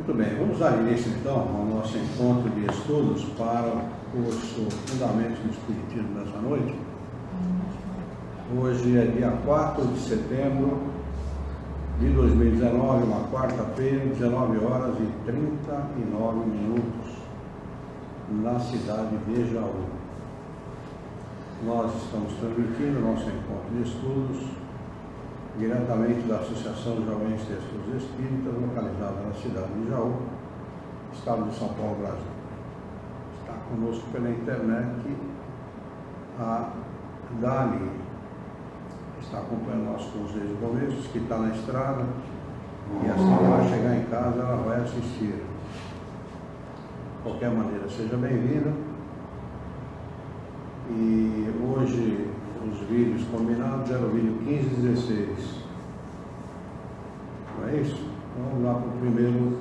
Muito bem, vamos dar início então ao nosso encontro de estudos para o curso Fundamentos do Espiritismo dessa noite. Hoje é dia 4 de setembro de 2019, uma quarta-feira, 19 horas e 39 minutos, na cidade de Jaú. Nós estamos transmitindo o nosso encontro de estudos diretamente da Associação Jauense de Estudos Espíritas, localizada na cidade de Jaú, estado de São Paulo, Brasil. Está conosco pela internet a Dali, está acompanhando nosso curso desde o começo, que está na estrada, e assim que ela chegar em casa, ela vai assistir. De qualquer maneira, seja bem-vinda. E hoje os vídeos combinados eram o vídeo 15 e 16. Não é isso? Então, vamos lá para o primeiro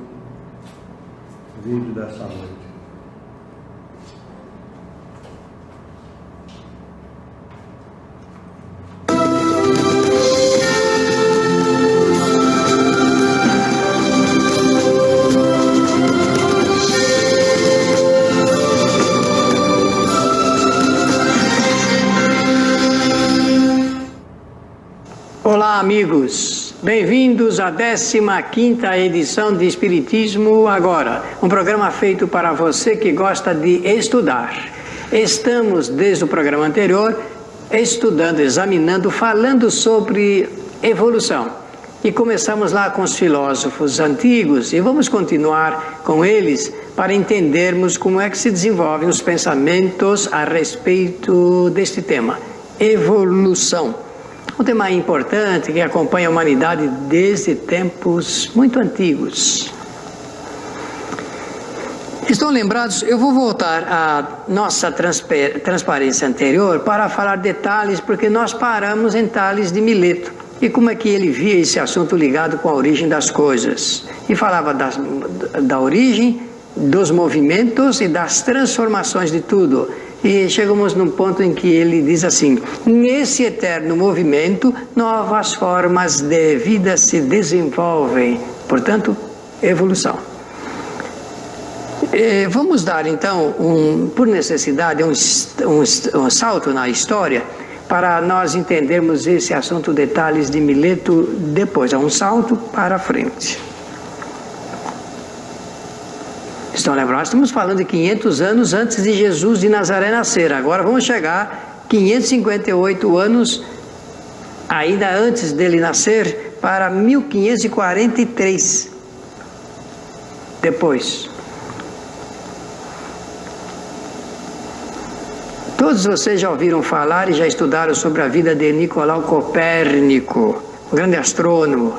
vídeo dessa noite. Olá, amigos, bem-vindos à 15ª edição de Espiritismo Agora, um programa feito para você que gosta de estudar. Estamos, desde o programa anterior, estudando, examinando, falando sobre evolução. E começamos lá com os filósofos antigos e vamos continuar com eles para entendermos como é que se desenvolvem os pensamentos a respeito deste tema, evolução. Um tema importante que acompanha a humanidade desde tempos muito antigos. Estão lembrados? Eu vou voltar à nossa transparência anterior para falar detalhes, porque nós paramos em Tales de Mileto. E como é que ele via esse assunto ligado com a origem das coisas. E falava da origem, dos movimentos e das transformações de tudo. E chegamos num ponto em que ele diz assim: nesse eterno movimento, novas formas de vida se desenvolvem. Portanto, evolução. Vamos dar então, por necessidade, um salto na história para nós entendermos esse assunto de Tales de Mileto depois. É um salto para frente. Estão lembrados? Estamos falando de 500 anos antes de Jesus de Nazaré nascer. Agora vamos chegar 558 anos, ainda antes dele nascer, para 1543. Depois. Todos vocês já ouviram falar e já estudaram sobre a vida de Nicolau Copérnico, um grande astrônomo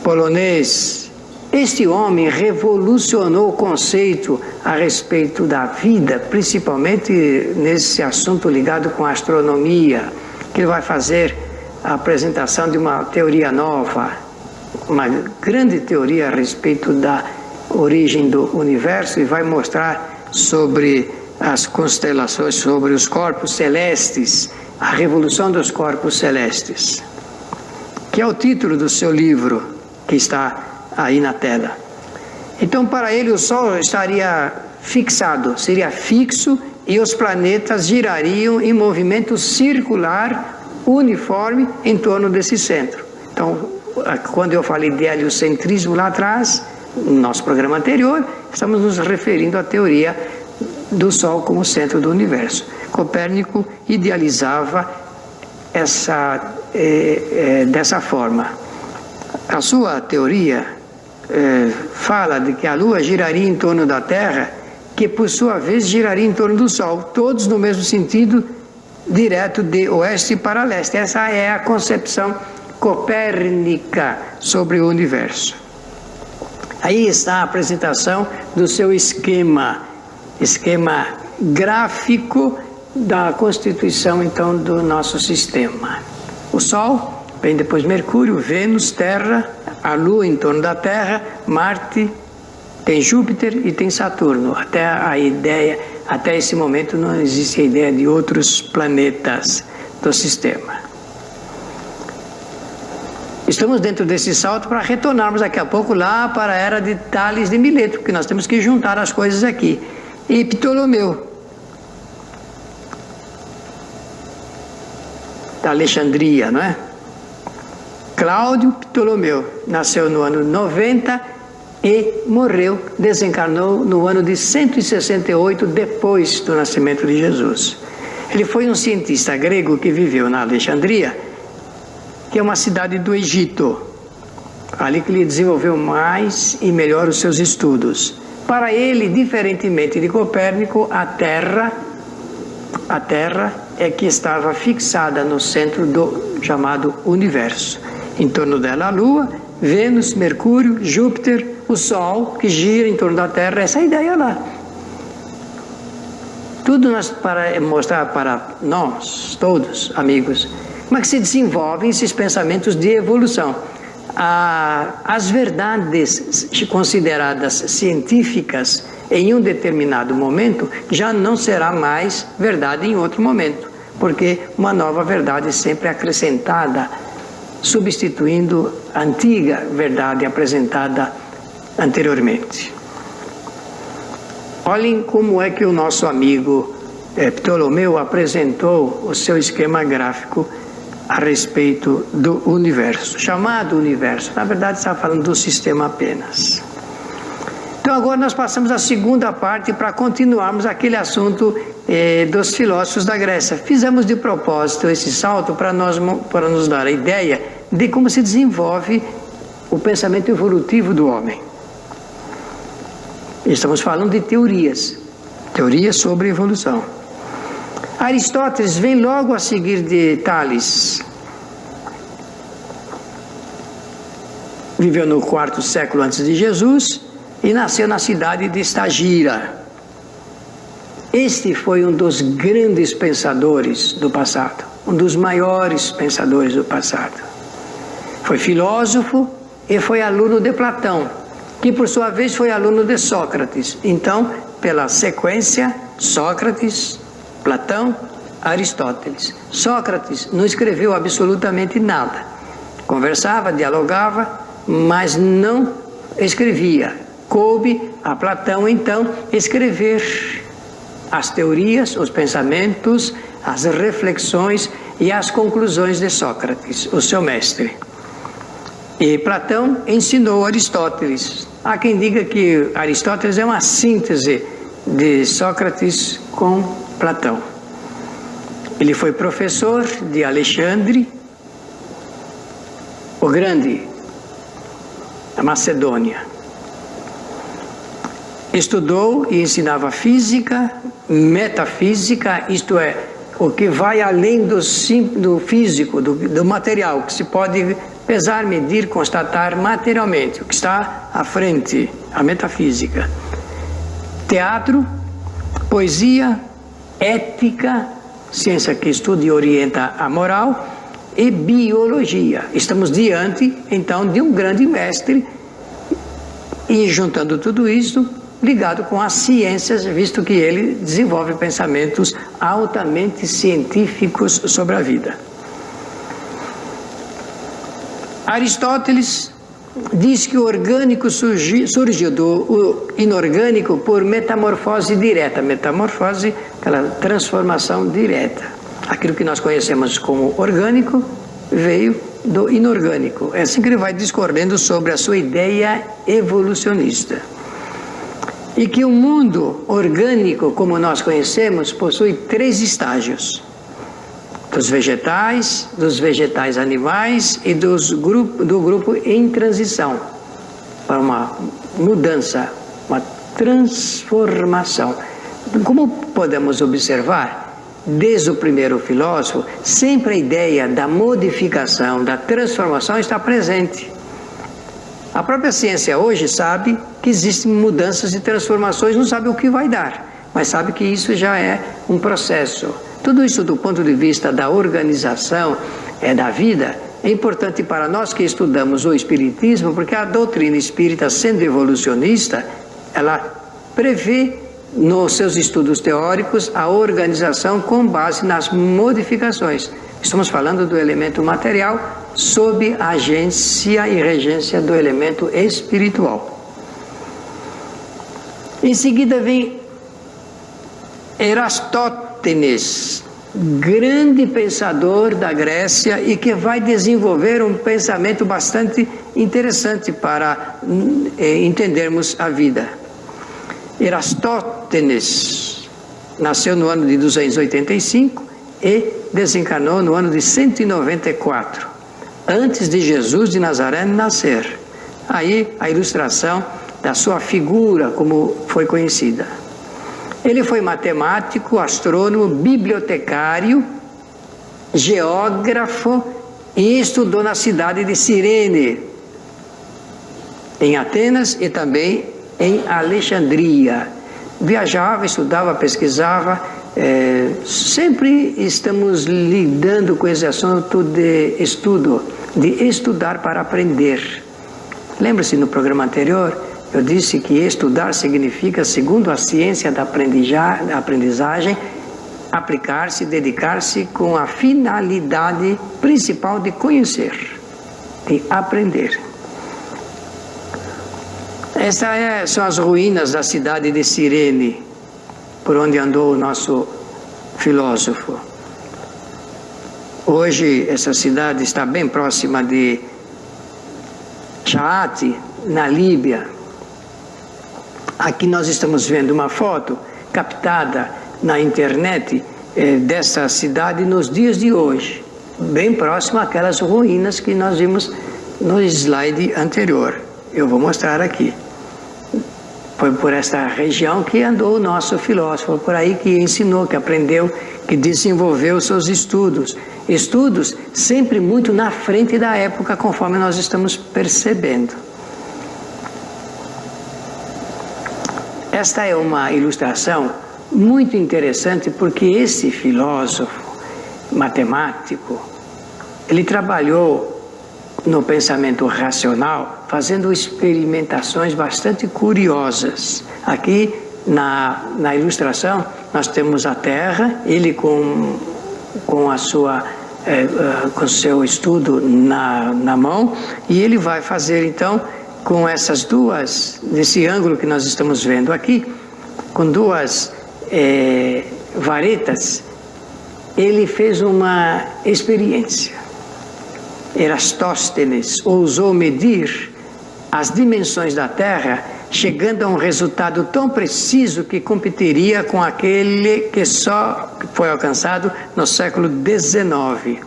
polonês. Este homem revolucionou o conceito a respeito da vida, principalmente nesse assunto ligado com a astronomia, que ele vai fazer a apresentação de uma teoria nova, uma grande teoria a respeito da origem do universo, e vai mostrar sobre as constelações, sobre os corpos celestes, a revolução dos corpos celestes, que é o título do seu livro, que está aí na tela. Então, para ele, o Sol estaria fixado, seria fixo, e os planetas girariam em movimento circular, uniforme, em torno desse centro. Então, quando eu falei de heliocentrismo lá atrás, no nosso programa anterior, estamos nos referindo à teoria do Sol como centro do universo. Copérnico idealizava dessa forma. A sua teoria fala de que a Lua giraria em torno da Terra, que por sua vez giraria em torno do Sol, todos no mesmo sentido, direto de oeste para leste. Essa é a concepção copérnica sobre o universo. Aí está a apresentação do seu esquema gráfico da constituição, então, do nosso sistema. O Sol, vem depois Mercúrio, Vênus, Terra, a Lua em torno da Terra, Marte, tem Júpiter e tem Saturno. Até esse momento não existe a ideia de outros planetas do sistema. Estamos dentro desse salto para retornarmos daqui a pouco lá para a era de Tales de Mileto, porque nós temos que juntar as coisas aqui. E Ptolomeu, da Alexandria, não é? Cláudio Ptolomeu nasceu no ano 90 e morreu, desencarnou no ano de 168 depois do nascimento de Jesus. Ele foi um cientista grego que viveu na Alexandria, que é uma cidade do Egito, ali que ele desenvolveu mais e melhor os seus estudos. Para ele, diferentemente de Copérnico, a Terra é que estava fixada no centro do chamado universo. Em torno dela a Lua, Vênus, Mercúrio, Júpiter, o Sol, que gira em torno da Terra, essa é a ideia lá. Tudo para mostrar para nós, todos, amigos, como é que se desenvolvem esses pensamentos de evolução. As verdades consideradas científicas em um determinado momento já não será mais verdade em outro momento, porque uma nova verdade é sempre acrescentada, substituindo a antiga verdade apresentada anteriormente. Olhem como é que o nosso amigo Ptolomeu apresentou o seu esquema gráfico a respeito do universo, chamado universo. Na verdade, está falando do sistema apenas. Então, agora nós passamos à segunda parte para continuarmos aquele assunto dos filósofos da Grécia. Fizemos de propósito esse salto para nos dar a ideia de como se desenvolve o pensamento evolutivo do homem. Estamos falando de teorias sobre evolução. Aristóteles vem logo a seguir de Tales. Viveu no 4º século antes de Jesus e nasceu na cidade de Estagira. Este foi um dos grandes pensadores do passado, um dos maiores pensadores do passado. Foi filósofo e foi aluno de Platão, que por sua vez foi aluno de Sócrates. Então, pela sequência, Sócrates, Platão, Aristóteles. Sócrates não escreveu absolutamente nada. Conversava, dialogava, mas não escrevia. Coube a Platão, então, escrever as teorias, os pensamentos, as reflexões e as conclusões de Sócrates, o seu mestre. E Platão ensinou Aristóteles. Há quem diga que Aristóteles é uma síntese de Sócrates com Platão. Ele foi professor de Alexandre o Grande, da Macedônia. Estudou e ensinava física, metafísica, isto é, o que vai além do físico, do material, que se pode pesar, medir, constatar materialmente, o que está à frente, a metafísica. Teatro, poesia, ética, ciência que estuda e orienta a moral, e biologia. Estamos diante, então, de um grande mestre, e juntando tudo isso, ligado com as ciências, visto que ele desenvolve pensamentos altamente científicos sobre a vida. Aristóteles diz que o orgânico surgiu do inorgânico por metamorfose direta. Metamorfose, aquela transformação direta. Aquilo que nós conhecemos como orgânico veio do inorgânico. É assim que ele vai discorrendo sobre a sua ideia evolucionista. E que o mundo orgânico, como nós conhecemos, possui 3 estágios. Dos vegetais animais e do grupo em transição, para uma mudança, uma transformação. Como podemos observar, desde o primeiro filósofo, sempre a ideia da modificação, da transformação está presente. A própria ciência hoje sabe que existem mudanças e transformações, não sabe o que vai dar, mas sabe que isso já é um processo. Tudo isso do ponto de vista da organização da vida é importante para nós que estudamos o Espiritismo, porque a doutrina espírita, sendo evolucionista, ela prevê nos seus estudos teóricos a organização com base nas modificações. Estamos falando do elemento material sob a agência e regência do elemento espiritual. Em seguida vem Erastótenes, grande pensador da Grécia e que vai desenvolver um pensamento bastante interessante para entendermos a vida. Erastótenes nasceu no ano de 285 e desencarnou no ano de 194, antes de Jesus de Nazaré nascer. Aí a ilustração da sua figura, como foi conhecida. Ele foi matemático, astrônomo, bibliotecário, geógrafo e estudou na cidade de Cirene, em Atenas e também em Alexandria. Viajava, estudava, pesquisava. Sempre estamos lidando com esse assunto de estudo, de estudar para aprender. Lembra-se no programa anterior? Eu disse que estudar significa, segundo a ciência da aprendizagem, aplicar-se, dedicar-se com a finalidade principal de conhecer, de aprender. Essas são as ruínas da cidade de Cirene, por onde andou o nosso filósofo. Hoje essa cidade está bem próxima de Chaate, na Líbia. Aqui nós estamos vendo uma foto captada na internet dessa cidade nos dias de hoje, bem próxima àquelas ruínas que nós vimos no slide anterior. Eu vou mostrar aqui. Foi por esta região que andou o nosso filósofo, por aí que ensinou, que aprendeu, que desenvolveu seus estudos. Estudos sempre muito na frente da época, conforme nós estamos percebendo. Esta é uma ilustração muito interessante porque esse filósofo matemático, ele trabalhou no pensamento racional, fazendo experimentações bastante curiosas. Aqui na ilustração nós temos a Terra, ele com seu estudo na mão, e ele vai fazer então com essas duas, nesse ângulo que nós estamos vendo aqui, com duas varetas, ele fez uma experiência. Erastótenes ousou medir as dimensões da Terra, chegando a um resultado tão preciso que competiria com aquele que só foi alcançado no século XIX.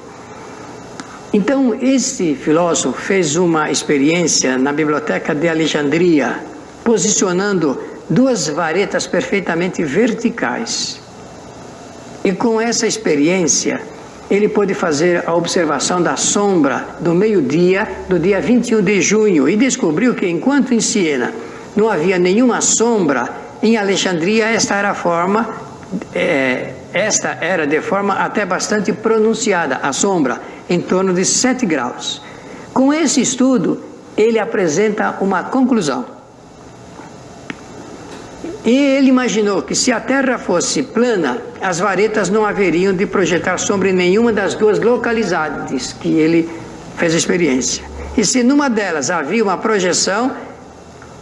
Então, este filósofo fez uma experiência na biblioteca de Alexandria, posicionando duas varetas perfeitamente verticais. E com essa experiência, ele pôde fazer a observação da sombra do meio-dia do dia 21 de junho e descobriu que, enquanto em Siena não havia nenhuma sombra, em Alexandria esta era de forma até bastante pronunciada, a sombra, em torno de 7 graus. Com esse estudo, ele apresenta uma conclusão. E ele imaginou que se a Terra fosse plana, as varetas não haveriam de projetar sombra em nenhuma das duas localidades que ele fez a experiência. E se numa delas havia uma projeção,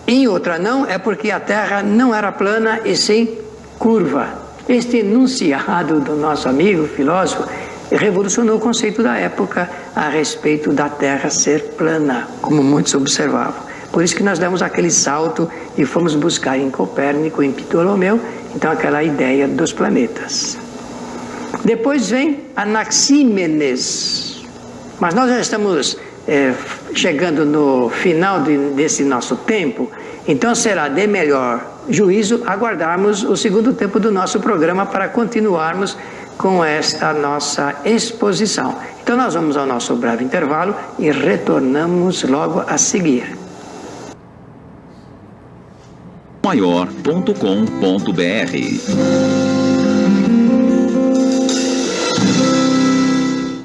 em outra não, é porque a Terra não era plana e sim curva. Este enunciado do nosso amigo filósofo revolucionou o conceito da época a respeito da Terra ser plana, como muitos observavam. Por isso que nós demos aquele salto e fomos buscar em Copérnico, em Ptolomeu, então aquela ideia dos planetas. Depois vem Anaxímenes, mas nós já estamos chegando no final desse nosso tempo, então será de melhor juízo aguardarmos o segundo tempo do nosso programa para continuarmos com esta nossa exposição. Então nós vamos ao nosso breve intervalo e retornamos logo a seguir. Maior.com.br.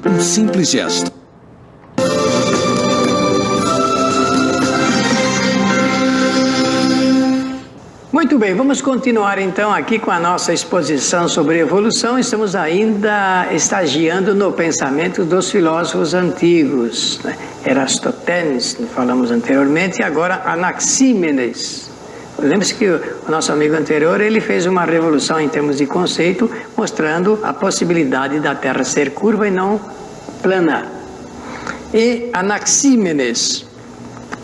Um simples gesto. Muito bem, vamos continuar então aqui com a nossa exposição sobre evolução. Estamos ainda estagiando no pensamento dos filósofos antigos, né? Eratóstenes, falamos anteriormente, e agora Anaxímenes. Lembre-se que o nosso amigo anterior, ele fez uma revolução em termos de conceito, mostrando a possibilidade da Terra ser curva e não plana. E Anaxímenes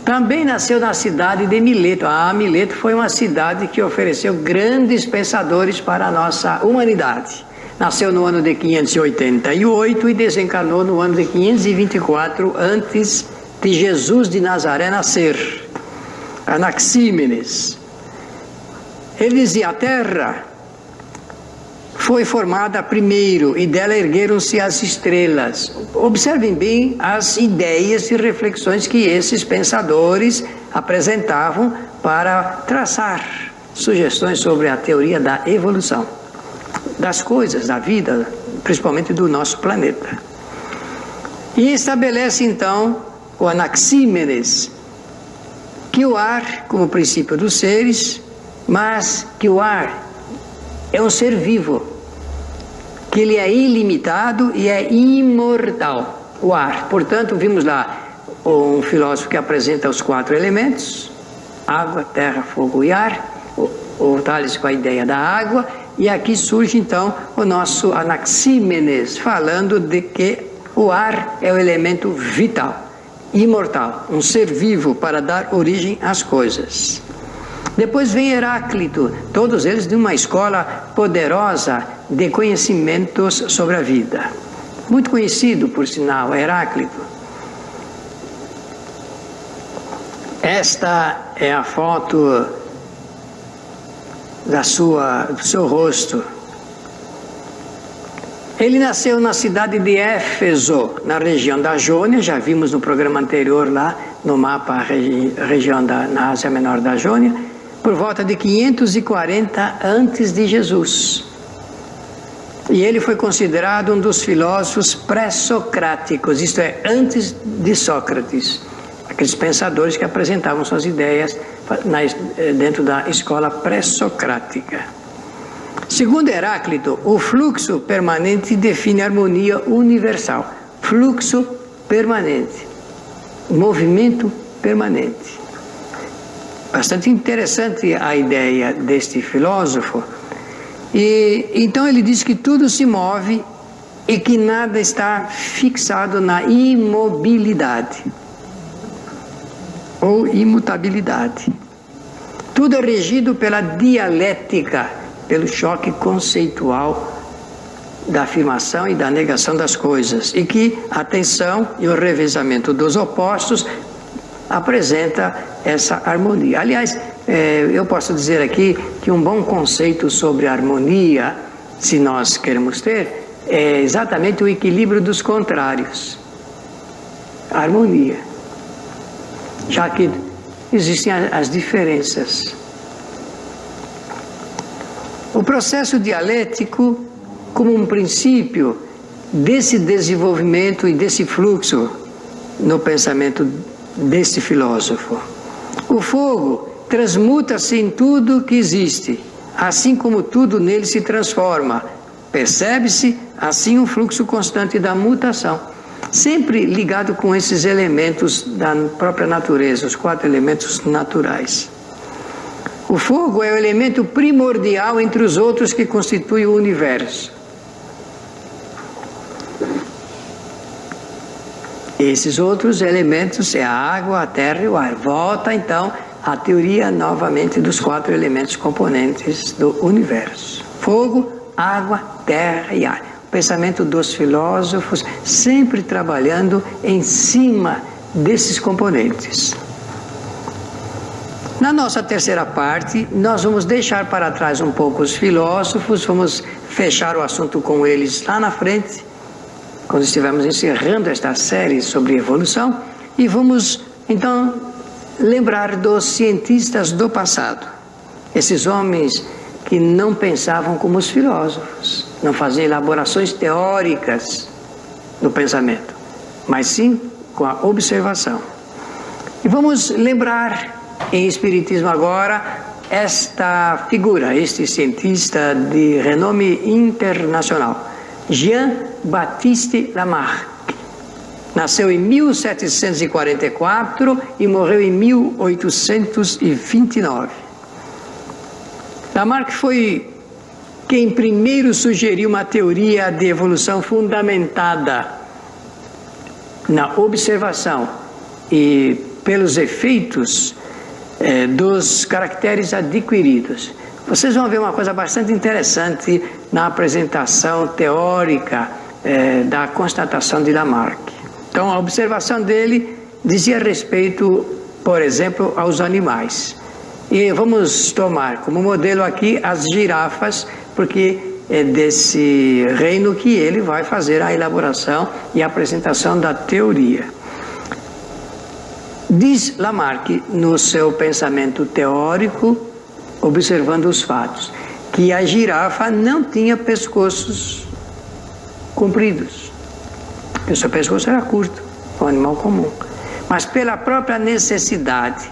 também nasceu na cidade de Mileto. Mileto foi uma cidade que ofereceu grandes pensadores para a nossa humanidade. Nasceu no ano de 588 e desencarnou no ano de 524 antes de Jesus de Nazaré nascer. Anaxímenes. Ele dizia: a Terra foi formada primeiro e dela ergueram-se as estrelas. Observem bem as ideias e reflexões que esses pensadores apresentavam para traçar sugestões sobre a teoria da evolução das coisas, da vida, principalmente do nosso planeta. E estabelece então o Anaxímenes que o ar, como princípio dos seres, mas que o ar é um ser vivo, que ele é ilimitado e é imortal, o ar. Portanto, vimos lá um filósofo que apresenta os 4 elementos: água, terra, fogo e ar, o Tales com a ideia da água, e aqui surge então o nosso Anaxímenes, falando de que o ar é o elemento vital, imortal, um ser vivo para dar origem às coisas. Depois vem Heráclito, todos eles de uma escola poderosa de conhecimentos sobre a vida. Muito conhecido, por sinal, Heráclito. Esta é a foto do seu rosto. Ele nasceu na cidade de Éfeso, na região da Jônia. Já vimos no programa anterior lá, no mapa, a região na Ásia Menor da Jônia, por volta de 540 antes de Jesus. E ele foi considerado um dos filósofos pré-socráticos, isto é, antes de Sócrates, aqueles pensadores que apresentavam suas ideias dentro da escola pré-socrática. Segundo Heráclito, o fluxo permanente define a harmonia universal. Fluxo permanente, movimento permanente. Bastante interessante a ideia deste filósofo. E então ele diz que tudo se move e que nada está fixado na imobilidade ou imutabilidade. Tudo é regido pela dialética, pelo choque conceitual da afirmação e da negação das coisas, e que a tensão e o revezamento dos opostos apresenta essa harmonia. Aliás, eu posso dizer aqui que um bom conceito sobre harmonia, se nós queremos ter, é exatamente o equilíbrio dos contrários. A harmonia. Já que existem as diferenças. O processo dialético, como um princípio desse desenvolvimento e desse fluxo no pensamento deste filósofo. O fogo transmuta-se em tudo que existe, assim como tudo nele se transforma. Percebe-se assim um fluxo constante da mutação, sempre ligado com esses elementos da própria natureza, os 4 elementos naturais. O fogo é o elemento primordial entre os outros que constituem o universo. Esses outros elementos é a água, a terra e o ar. Volta então à teoria novamente dos 4 elementos componentes do universo: fogo, água, terra e ar. O pensamento dos filósofos sempre trabalhando em cima desses componentes. Na nossa terceira parte, nós vamos deixar para trás um pouco os filósofos, vamos fechar o assunto com eles lá na frente, quando estivermos encerrando esta série sobre evolução, e vamos então lembrar dos cientistas do passado, esses homens que não pensavam como os filósofos, não faziam elaborações teóricas no pensamento, mas sim com a observação. E vamos lembrar em Espiritismo agora esta figura, este cientista de renome internacional, Jean-Baptiste Lamarck. Nasceu em 1744 e morreu em 1829. Lamarck foi quem primeiro sugeriu uma teoria de evolução fundamentada na observação e pelos efeitos dos caracteres adquiridos. Vocês vão ver uma coisa bastante interessante na apresentação teórica da constatação de Lamarck. Então, a observação dele dizia respeito, por exemplo, aos animais. E vamos tomar como modelo aqui as girafas, porque é desse reino que ele vai fazer a elaboração e a apresentação da teoria. Diz Lamarck, no seu pensamento teórico, observando os fatos, que a girafa não tinha pescoços compridos. O seu pescoço era curto, um animal comum. Mas pela própria necessidade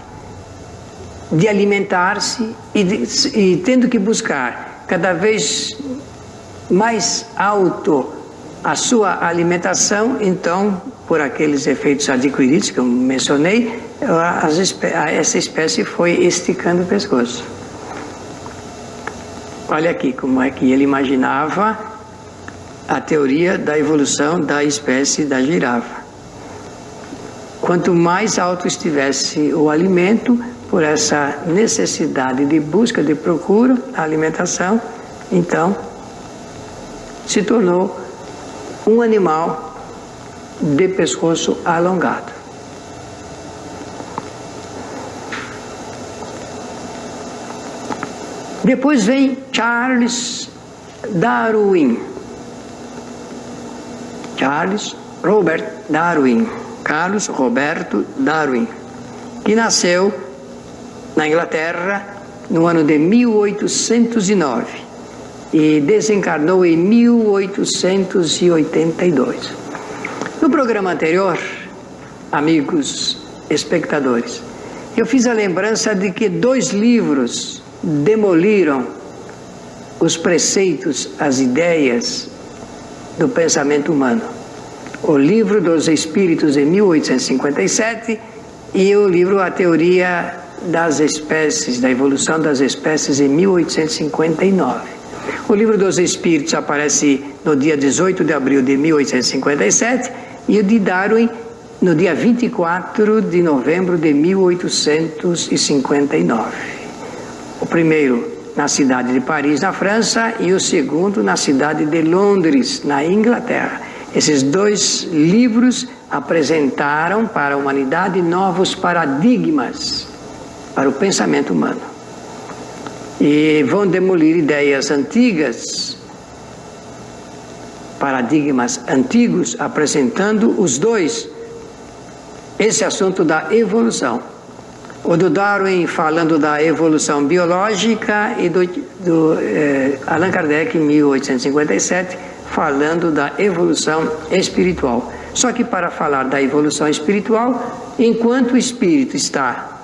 de alimentar-se e tendo que buscar cada vez mais alto a sua alimentação, então, por aqueles efeitos adquiridos que eu mencionei, essa espécie foi esticando o pescoço. Olha aqui como é que ele imaginava a teoria da evolução da espécie da girafa. Quanto mais alto estivesse o alimento, por essa necessidade de busca, de procura, a alimentação, então se tornou um animal de pescoço alongado. Depois vem Charles Darwin. Charles Roberto Darwin, que nasceu na Inglaterra no ano de 1809 e desencarnou em 1882. No programa anterior, amigos espectadores, eu fiz a lembrança de que 2 livros demoliram os preceitos, as ideias do pensamento humano. O Livro dos Espíritos, em 1857, e o livro A Teoria das Espécies, da Evolução das Espécies, em 1859. O Livro dos Espíritos aparece no dia 18 de abril de 1857 e o de Darwin no dia 24 de novembro de 1859. O primeiro na cidade de Paris, na França, e o segundo na cidade de Londres, na Inglaterra. Esses 2 livros apresentaram para a humanidade novos paradigmas para o pensamento humano. E vão demolir ideias antigas, paradigmas antigos, apresentando os 2, esse assunto da evolução. O do Darwin falando da evolução biológica e do Allan Kardec, em 1857, falando da evolução espiritual. Só que para falar da evolução espiritual, enquanto o espírito está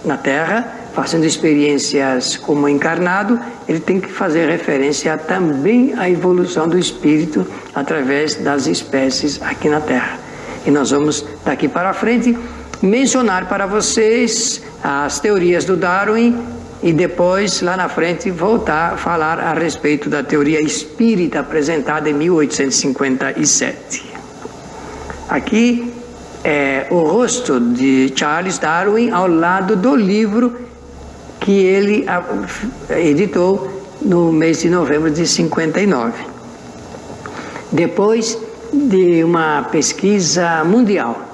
na Terra, fazendo experiências como encarnado, ele tem que fazer referência também à evolução do espírito através das espécies aqui na Terra. E nós vamos, daqui para frente, mencionar para vocês as teorias do Darwin e depois, lá na frente, voltar a falar a respeito da teoria espírita apresentada em 1857. Aqui é o rosto de Charles Darwin ao lado do livro que ele editou no mês de novembro de 59. Depois de uma pesquisa mundial,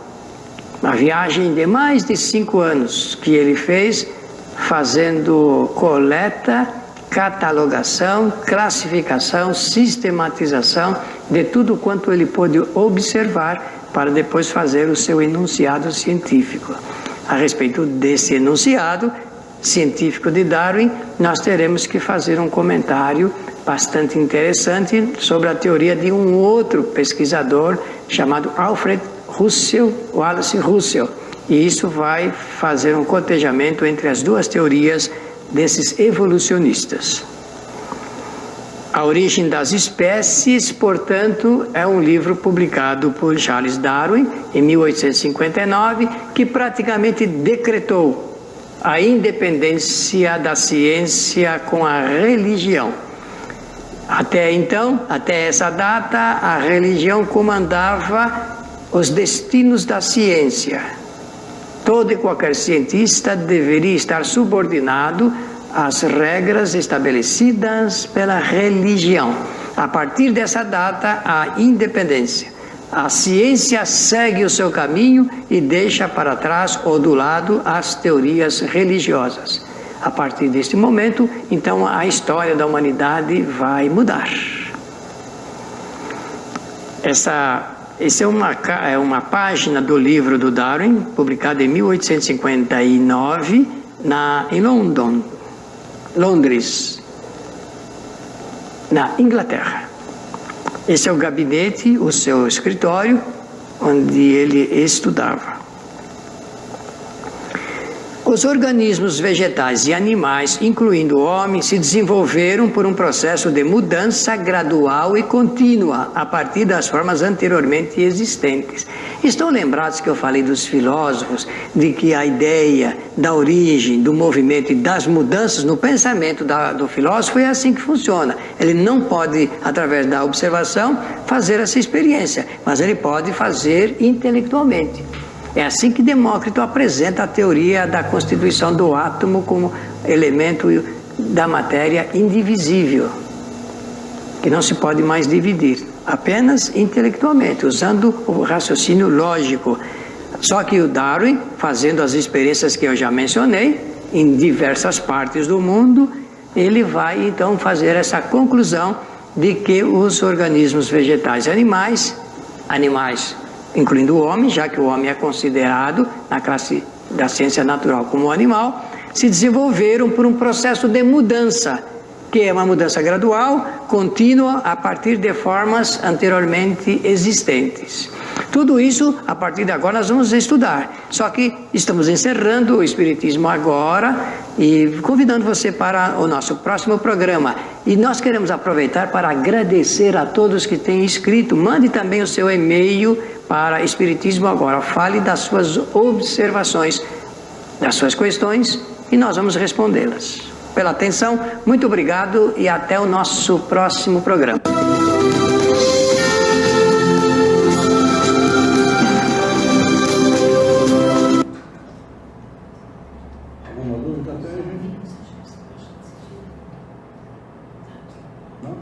uma viagem de mais de 5 anos que ele fez, fazendo coleta, catalogação, classificação, sistematização de tudo quanto ele pôde observar para depois fazer o seu enunciado científico. A respeito desse enunciado científico de Darwin, nós teremos que fazer um comentário bastante interessante sobre a teoria de um outro pesquisador chamado Alfred Wallace Russell. E isso vai fazer um cotejamento entre as 2 teorias desses evolucionistas. A Origem das Espécies, portanto, é um livro publicado por Charles Darwin em 1859, que praticamente decretou a independência da ciência com a religião. Até então, até essa data, a religião comandava os destinos da ciência. Todo e qualquer cientista deveria estar subordinado às regras estabelecidas pela religião. A partir dessa data, a independência. A ciência segue o seu caminho e deixa para trás ou do lado as teorias religiosas. A partir deste momento, então, a história da humanidade vai mudar. Essa é uma página do livro do Darwin, publicado em 1859, em Londres, na Inglaterra. Esse é o gabinete, o seu escritório, onde ele estudava. Os organismos vegetais e animais, incluindo o homem, se desenvolveram por um processo de mudança gradual e contínua a partir das formas anteriormente existentes. Estão lembrados que eu falei dos filósofos, de que a ideia da origem, do movimento e das mudanças no pensamento do filósofo é assim que funciona. Ele não pode, através da observação, fazer essa experiência, mas ele pode fazer intelectualmente. É assim que Demócrito apresenta a teoria da constituição do átomo como elemento da matéria indivisível, que não se pode mais dividir, apenas intelectualmente, usando o raciocínio lógico. Só que o Darwin, fazendo as experiências que eu já mencionei, em diversas partes do mundo, ele vai então fazer essa conclusão de que os organismos vegetais e animais incluindo o homem, já que o homem é considerado na classe da ciência natural como animal, se desenvolveram por um processo de mudança, que é uma mudança gradual, contínua, a partir de formas anteriormente existentes. Tudo isso, a partir de agora, nós vamos estudar. Só que estamos encerrando o Espiritismo agora e convidando você para o nosso próximo programa. E nós queremos aproveitar para agradecer a todos que têm escrito. Mande também o seu e-mail para Espiritismo Agora. Fale das suas observações, das suas questões e nós vamos respondê-las. Pela atenção, muito obrigado e até o nosso próximo programa. Alguma dúvida até aí, gente? Não?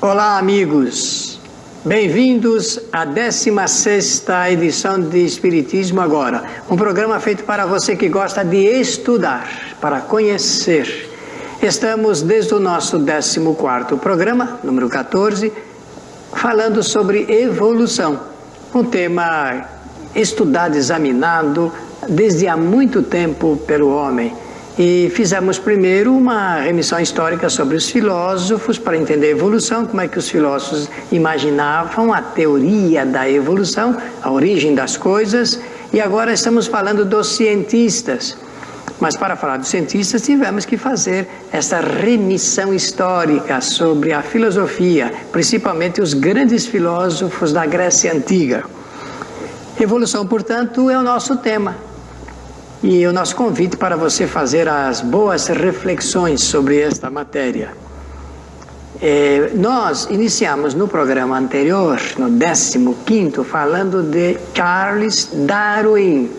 Olá, amigos. Bem-vindos à 16ª edição de Espiritismo Agora. Um programa feito para você que gosta de estudar, para conhecer. Estamos desde o nosso 14º programa, número 14, falando sobre evolução. Um tema estudado, examinado desde há muito tempo pelo homem. E fizemos primeiro uma remissão histórica sobre os filósofos, para entender a evolução, como é que os filósofos imaginavam a teoria da evolução, a origem das coisas, e agora estamos falando dos cientistas. Mas para falar dos cientistas tivemos que fazer essa remissão histórica sobre a filosofia, principalmente os grandes filósofos da Grécia Antiga. Evolução, portanto, é o nosso tema. E o nosso convite para você fazer as boas reflexões sobre esta matéria. Nós iniciamos no programa anterior, no 15º, falando de Charles Darwin,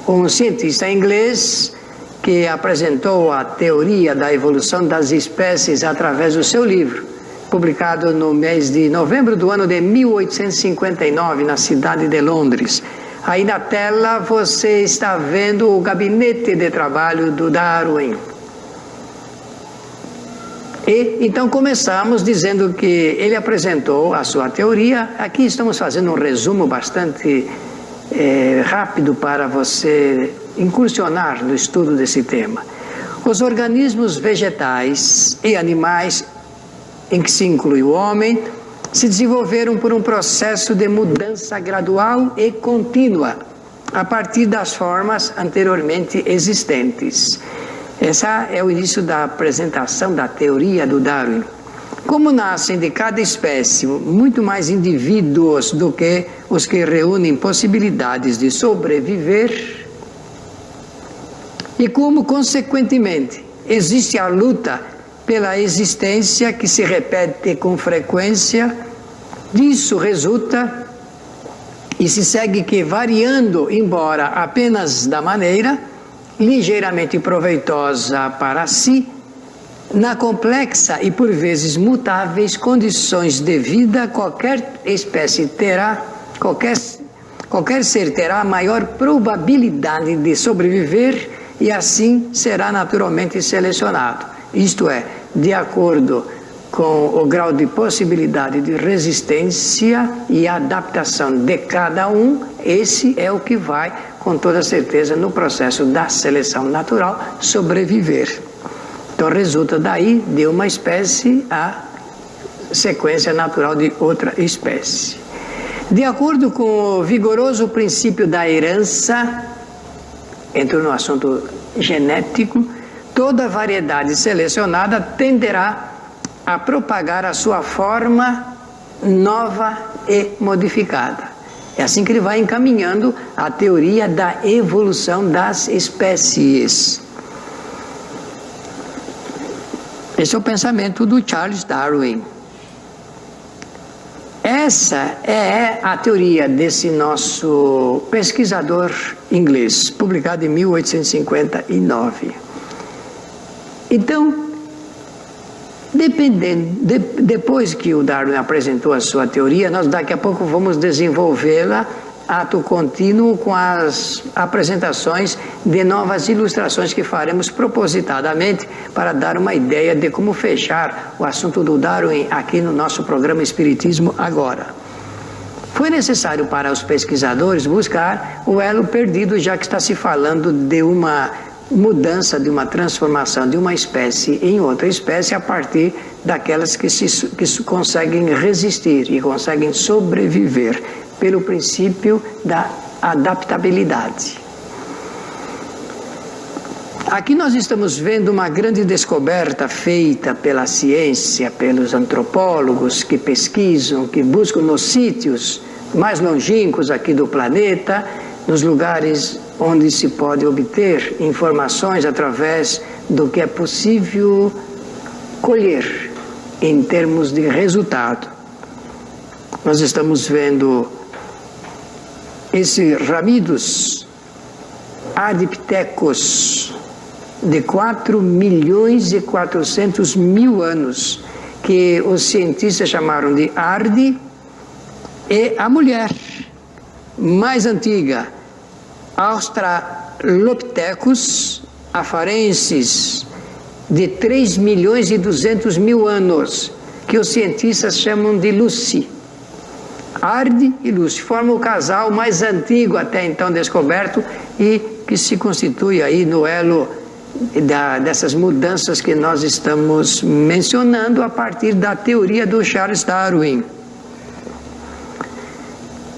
um cientista inglês que apresentou a teoria da evolução das espécies através do seu livro, publicado no mês de novembro do ano de 1859, na cidade de Londres. Aí na tela você está vendo o gabinete de trabalho do Darwin. E então começamos dizendo que ele apresentou a sua teoria. Aqui estamos fazendo um resumo bastante rápido para você incursionar no estudo desse tema. Os organismos vegetais e animais, em que se inclui o homem, se desenvolveram por um processo de mudança gradual e contínua, a partir das formas anteriormente existentes. Esse é o início da apresentação da teoria do Darwin. Como nascem de cada espécie muito mais indivíduos do que os que reúnem possibilidades de sobreviver, e como, consequentemente, existe a luta pela existência que se repete com frequência, disso resulta e se segue que, variando, embora apenas da maneira ligeiramente proveitosa para si, na complexa e por vezes mutáveis condições de vida, qualquer espécie terá, qualquer ser terá maior probabilidade de sobreviver e assim será naturalmente selecionado. Isto é, de acordo com o grau de possibilidade de resistência e adaptação de cada um, esse é o que vai, com toda certeza, no processo da seleção natural, sobreviver. Então resulta daí de uma espécie a sequência natural de outra espécie. De acordo com o vigoroso princípio da herança, entro no assunto genético, toda variedade selecionada tenderá a propagar a sua forma nova e modificada. É assim que ele vai encaminhando a teoria da evolução das espécies. Esse é o pensamento do Charles Darwin. Essa é a teoria desse nosso pesquisador inglês, publicado em 1859. Então, depois que o Darwin apresentou a sua teoria, nós daqui a pouco vamos desenvolvê-la ato contínuo com as apresentações de novas ilustrações que faremos propositadamente para dar uma ideia de como fechar o assunto do Darwin aqui no nosso programa Espiritismo Agora. Foi necessário para os pesquisadores buscar o elo perdido, já que está se falando de uma mudança, de uma transformação de uma espécie em outra espécie a partir daquelas que conseguem resistir e conseguem sobreviver pelo princípio da adaptabilidade. Aqui nós estamos vendo uma grande descoberta feita pela ciência, pelos antropólogos que pesquisam, que buscam nos sítios mais longínquos aqui do planeta, nos lugares onde se pode obter informações através do que é possível colher em termos de resultado. Nós estamos vendo esse Ramidus adiptecus de 4.400.000 anos, que os cientistas chamaram de Ardi, e a mulher mais antiga, Australopithecus afarensis, de 3.200.000 anos, que os cientistas chamam de Lucy. Ardi e Lucy formam o casal mais antigo até então descoberto e que se constitui aí no elo dessas mudanças que nós estamos mencionando a partir da teoria do Charles Darwin.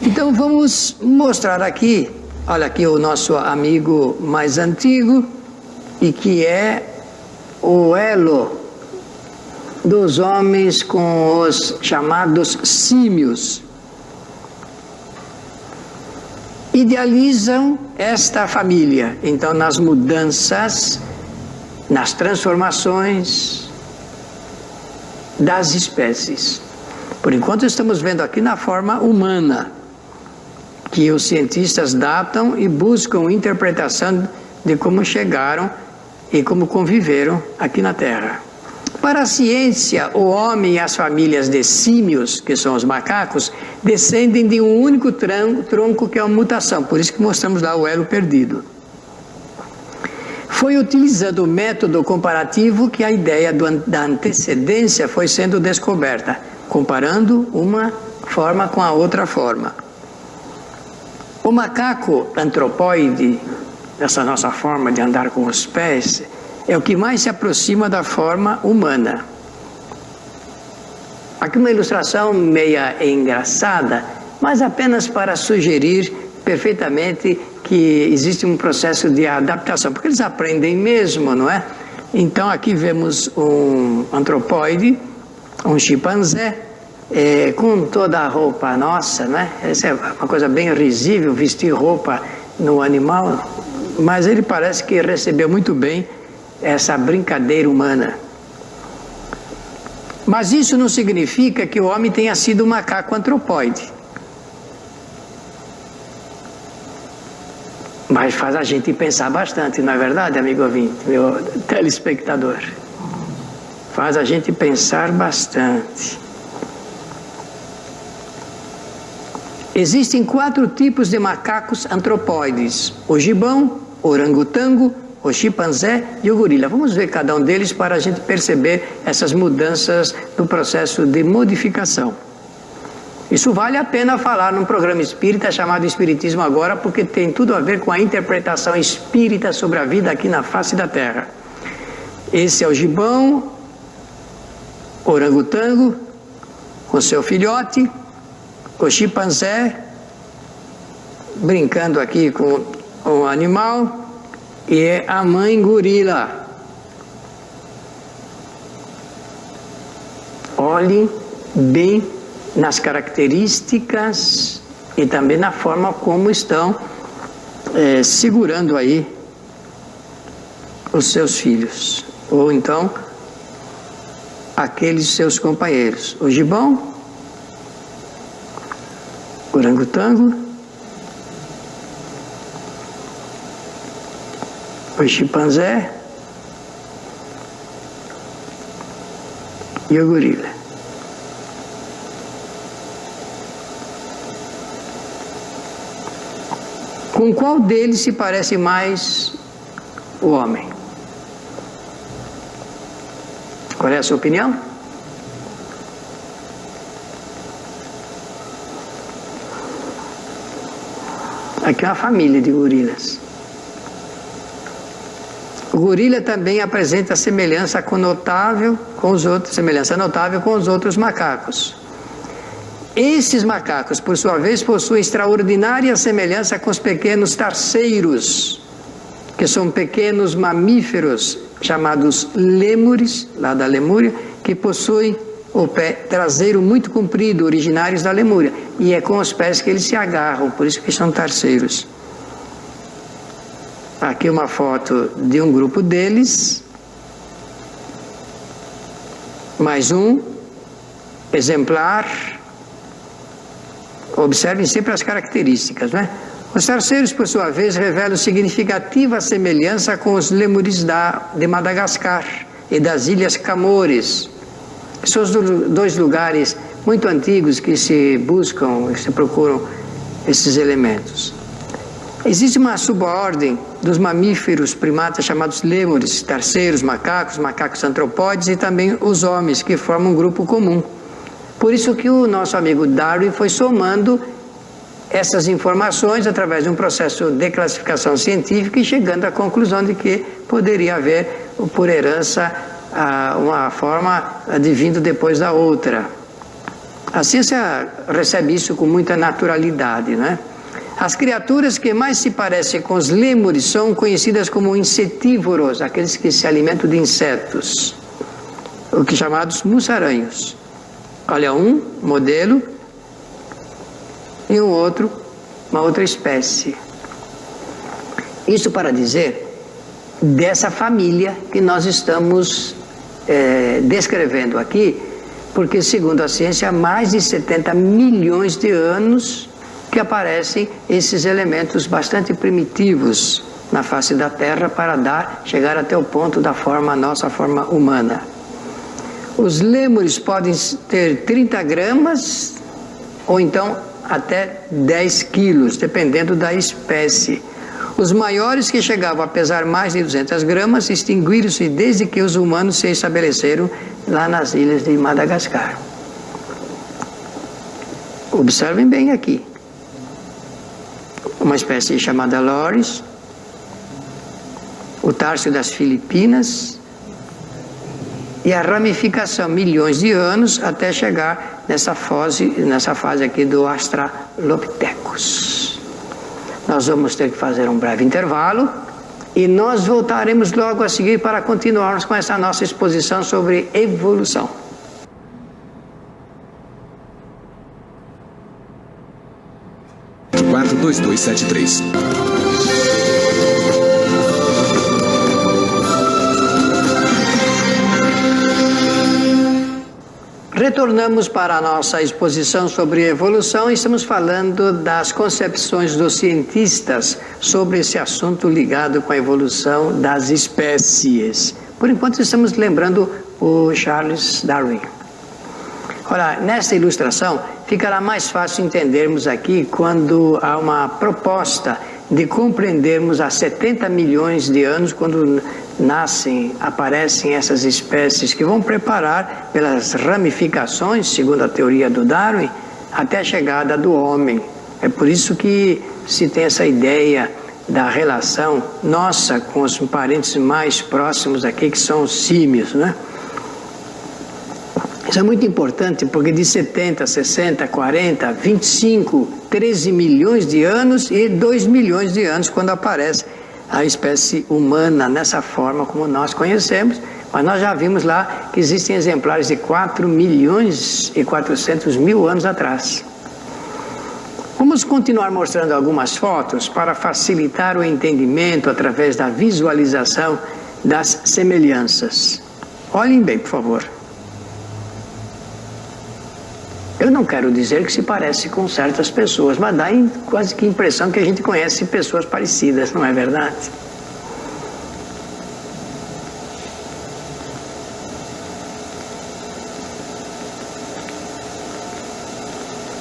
Então vamos mostrar aqui, olha aqui o nosso amigo mais antigo, e que é o elo dos homens com os chamados símios. Idealizam esta família, então, nas mudanças, nas transformações das espécies. Por enquanto estamos vendo aqui na forma humana, que os cientistas datam e buscam interpretação de como chegaram e como conviveram aqui na Terra. Para a ciência, o homem e as famílias de símios, que são os macacos, descendem de um único tronco que é uma mutação, por isso que mostramos lá o elo perdido. Foi utilizando o método comparativo que a ideia da antecedência foi sendo descoberta, comparando uma forma com a outra forma. O macaco antropóide, essa nossa forma de andar com os pés, é o que mais se aproxima da forma humana. Aqui uma ilustração meia engraçada, mas apenas para sugerir perfeitamente que existe um processo de adaptação, porque eles aprendem mesmo, não é? Então aqui vemos um antropóide, um chimpanzé, com toda a roupa nossa, né? Essa é uma coisa bem risível, vestir roupa no animal, mas ele parece que recebeu muito bem essa brincadeira humana. Mas isso não significa que o homem tenha sido um macaco antropóide. Mas faz a gente pensar bastante, não é verdade, amigo ouvinte, meu telespectador? Faz a gente pensar bastante. Existem 4 tipos de macacos antropóides: o gibão, o orangotango, o chimpanzé e o gorila. Vamos ver cada um deles para a gente perceber essas mudanças no processo de modificação. Isso vale a pena falar num programa espírita chamado Espiritismo Agora, porque tem tudo a ver com a interpretação espírita sobre a vida aqui na face da Terra. Esse é o gibão, o orangotango, com seu filhote, o chimpanzé, brincando aqui com o animal, e a mãe gorila. Olhem bem nas características e também na forma como estão segurando aí os seus filhos, ou então aqueles seus companheiros. O gibão, o orangotango, o chimpanzé e o gorila. Com qual deles se parece mais o homem? Qual é a sua opinião? Aqui é uma família de gorilas. O gorila também apresenta semelhança notável com os outros macacos. Esses macacos, por sua vez, possuem extraordinária semelhança com os pequenos tarceiros, que são pequenos mamíferos chamados lêmures, lá da Lemúria, que possuem o pé traseiro muito comprido, originários da Lemúria, e é com os pés que eles se agarram, por isso que são tarceiros. Aqui uma foto de um grupo deles, mais um exemplar. Observem sempre as características, né? Os tarceiros, por sua vez, revelam significativa semelhança com os lêmures de Madagascar e das Ilhas Camores. São os 2 lugares muito antigos que se buscam, se procuram esses elementos. Existe uma subordem dos mamíferos primatas chamados lêmures, tarceiros, macacos antropóides e também os homens, que formam um grupo comum. Por isso que o nosso amigo Darwin foi somando essas informações através de um processo de classificação científica e chegando à conclusão de que poderia haver, por herança, uma forma advindo depois da outra. A ciência recebe isso com muita naturalidade, né? As criaturas que mais se parecem com os lêmures são conhecidas como insetívoros, aqueles que se alimentam de insetos, o que chamados mussaranhos. Olha, um modelo e um outro, uma outra espécie. Isso para dizer dessa família que nós estamos descrevendo aqui, porque segundo a ciência há mais de 70 milhões de anos que aparecem esses elementos bastante primitivos na face da Terra para chegar até o ponto da nossa forma humana. Os lêmures podem ter 30 gramas ou então até 10 quilos, dependendo da espécie. Os maiores, que chegavam a pesar mais de 200 gramas, extinguiram-se desde que os humanos se estabeleceram lá nas ilhas de Madagascar. Observem bem aqui. Uma espécie chamada loris, o tárcio das Filipinas e a ramificação milhões de anos até chegar nessa fase aqui do Australopithecus. Nós vamos ter que fazer um breve intervalo e nós voltaremos logo a seguir para continuarmos com essa nossa exposição sobre evolução. Quatro 2273. Retornamos para a nossa exposição sobre evolução e estamos falando das concepções dos cientistas sobre esse assunto ligado com a evolução das espécies. Por enquanto estamos lembrando o Charles Darwin. Ora, nesta ilustração ficará mais fácil entendermos aqui quando há uma proposta de compreendermos há 70 milhões de anos, quando aparecem essas espécies que vão preparar pelas ramificações, segundo a teoria do Darwin, até a chegada do homem. É por isso que se tem essa ideia da relação nossa com os parentes mais próximos aqui, que são os símios, né? Isso é muito importante, porque de 70, 60, 40, 25, 13 milhões de anos e 2 milhões de anos quando aparece a espécie humana nessa forma como nós conhecemos, mas nós já vimos lá que existem exemplares de 4 milhões e 400 mil anos atrás. Vamos continuar mostrando algumas fotos para facilitar o entendimento através da visualização das semelhanças. Olhem bem, por favor. Eu não quero dizer que se parece com certas pessoas, mas dá quase que a impressão que a gente conhece pessoas parecidas, não é verdade?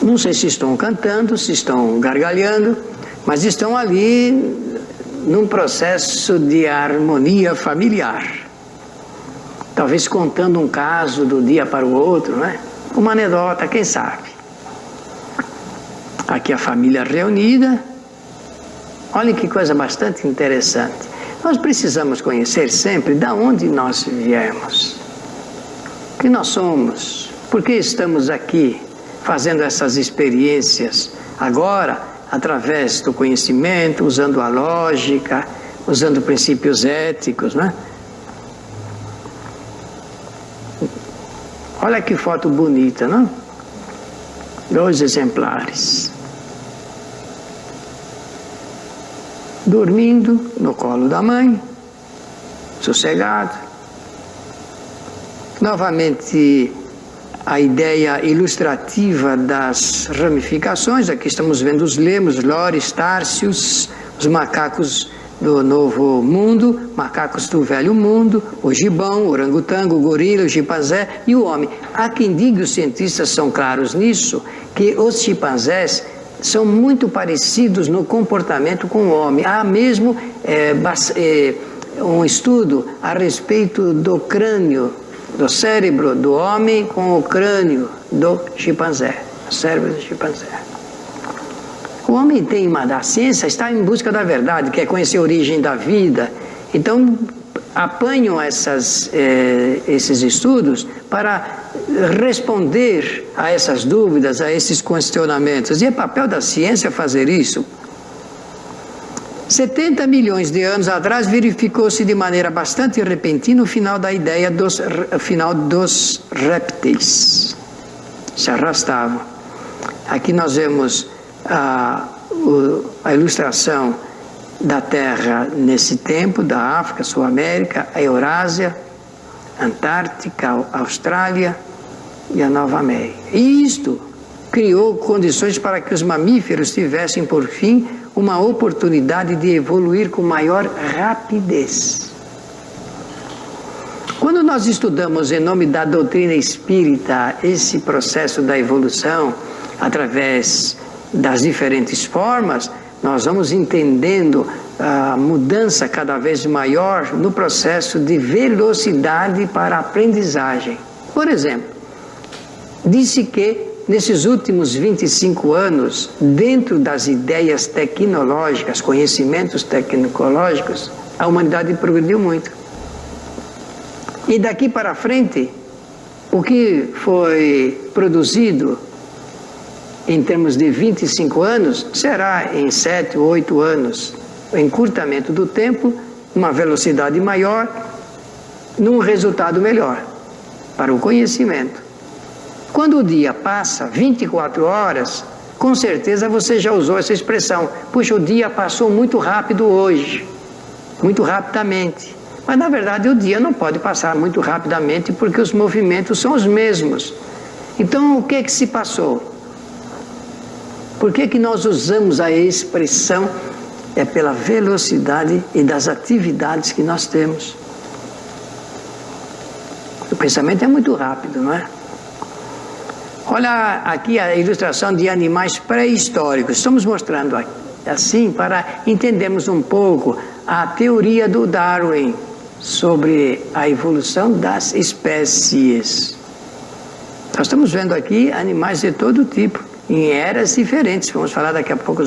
Não sei se estão cantando, se estão gargalhando, mas estão ali num processo de harmonia familiar. Talvez contando um caso do dia para o outro, não é? Uma anedota, quem sabe? Aqui a família reunida. Olha que coisa bastante interessante. Nós precisamos conhecer sempre de onde nós viemos. O que nós somos. Por que estamos aqui fazendo essas experiências agora, através do conhecimento, usando a lógica, usando princípios éticos, né? Olha que foto bonita, não? 2 exemplares. Dormindo no colo da mãe, sossegado. Novamente, a ideia ilustrativa das ramificações. Aqui estamos vendo os lemos, loris, tárcios, os macacos do Novo Mundo, macacos do Velho Mundo, o gibão, o orangotango, o gorila, o chimpanzé e o homem. Há quem diga, os cientistas são claros nisso, que os chimpanzés são muito parecidos no comportamento com o homem. Há mesmo um estudo a respeito do crânio, do cérebro do homem com o crânio do chimpanzé, o cérebro do chimpanzé. O homem a ciência está em busca da verdade, quer conhecer a origem da vida. Então, apanham esses estudos para responder a essas dúvidas, a esses questionamentos. E é papel da ciência fazer isso. 70 milhões de anos atrás, verificou-se de maneira bastante repentina o final da ideia dos répteis. Se arrastavam. Aqui nós vemos a ilustração da Terra nesse tempo, da África, Sul América, a Eurásia, Antártica, a Austrália e a Nova América. E isto criou condições para que os mamíferos tivessem, por fim, uma oportunidade de evoluir com maior rapidez. Quando nós estudamos em nome da doutrina espírita esse processo da evolução através das diferentes formas, nós vamos entendendo a mudança cada vez maior no processo de velocidade para a aprendizagem. Por exemplo, disse que nesses últimos 25 anos, dentro das ideias tecnológicas, conhecimentos tecnológicos, a humanidade progrediu muito. E daqui para frente, o que foi produzido em termos de 25 anos, será em 7 ou 8 anos, o encurtamento do tempo, uma velocidade maior, num resultado melhor para o conhecimento. Quando o dia passa 24 horas, com certeza você já usou essa expressão, puxa, o dia passou muito rápido hoje, muito rapidamente. Mas na verdade o dia não pode passar muito rapidamente porque os movimentos são os mesmos. Então o que se passou? Por que nós usamos a expressão? É pela velocidade e das atividades que nós temos. O pensamento é muito rápido, não é? Olha aqui a ilustração de animais pré-históricos. Estamos mostrando assim para entendermos um pouco a teoria do Darwin sobre a evolução das espécies. Nós estamos vendo aqui animais de todo tipo, em eras diferentes. Vamos falar daqui a pouco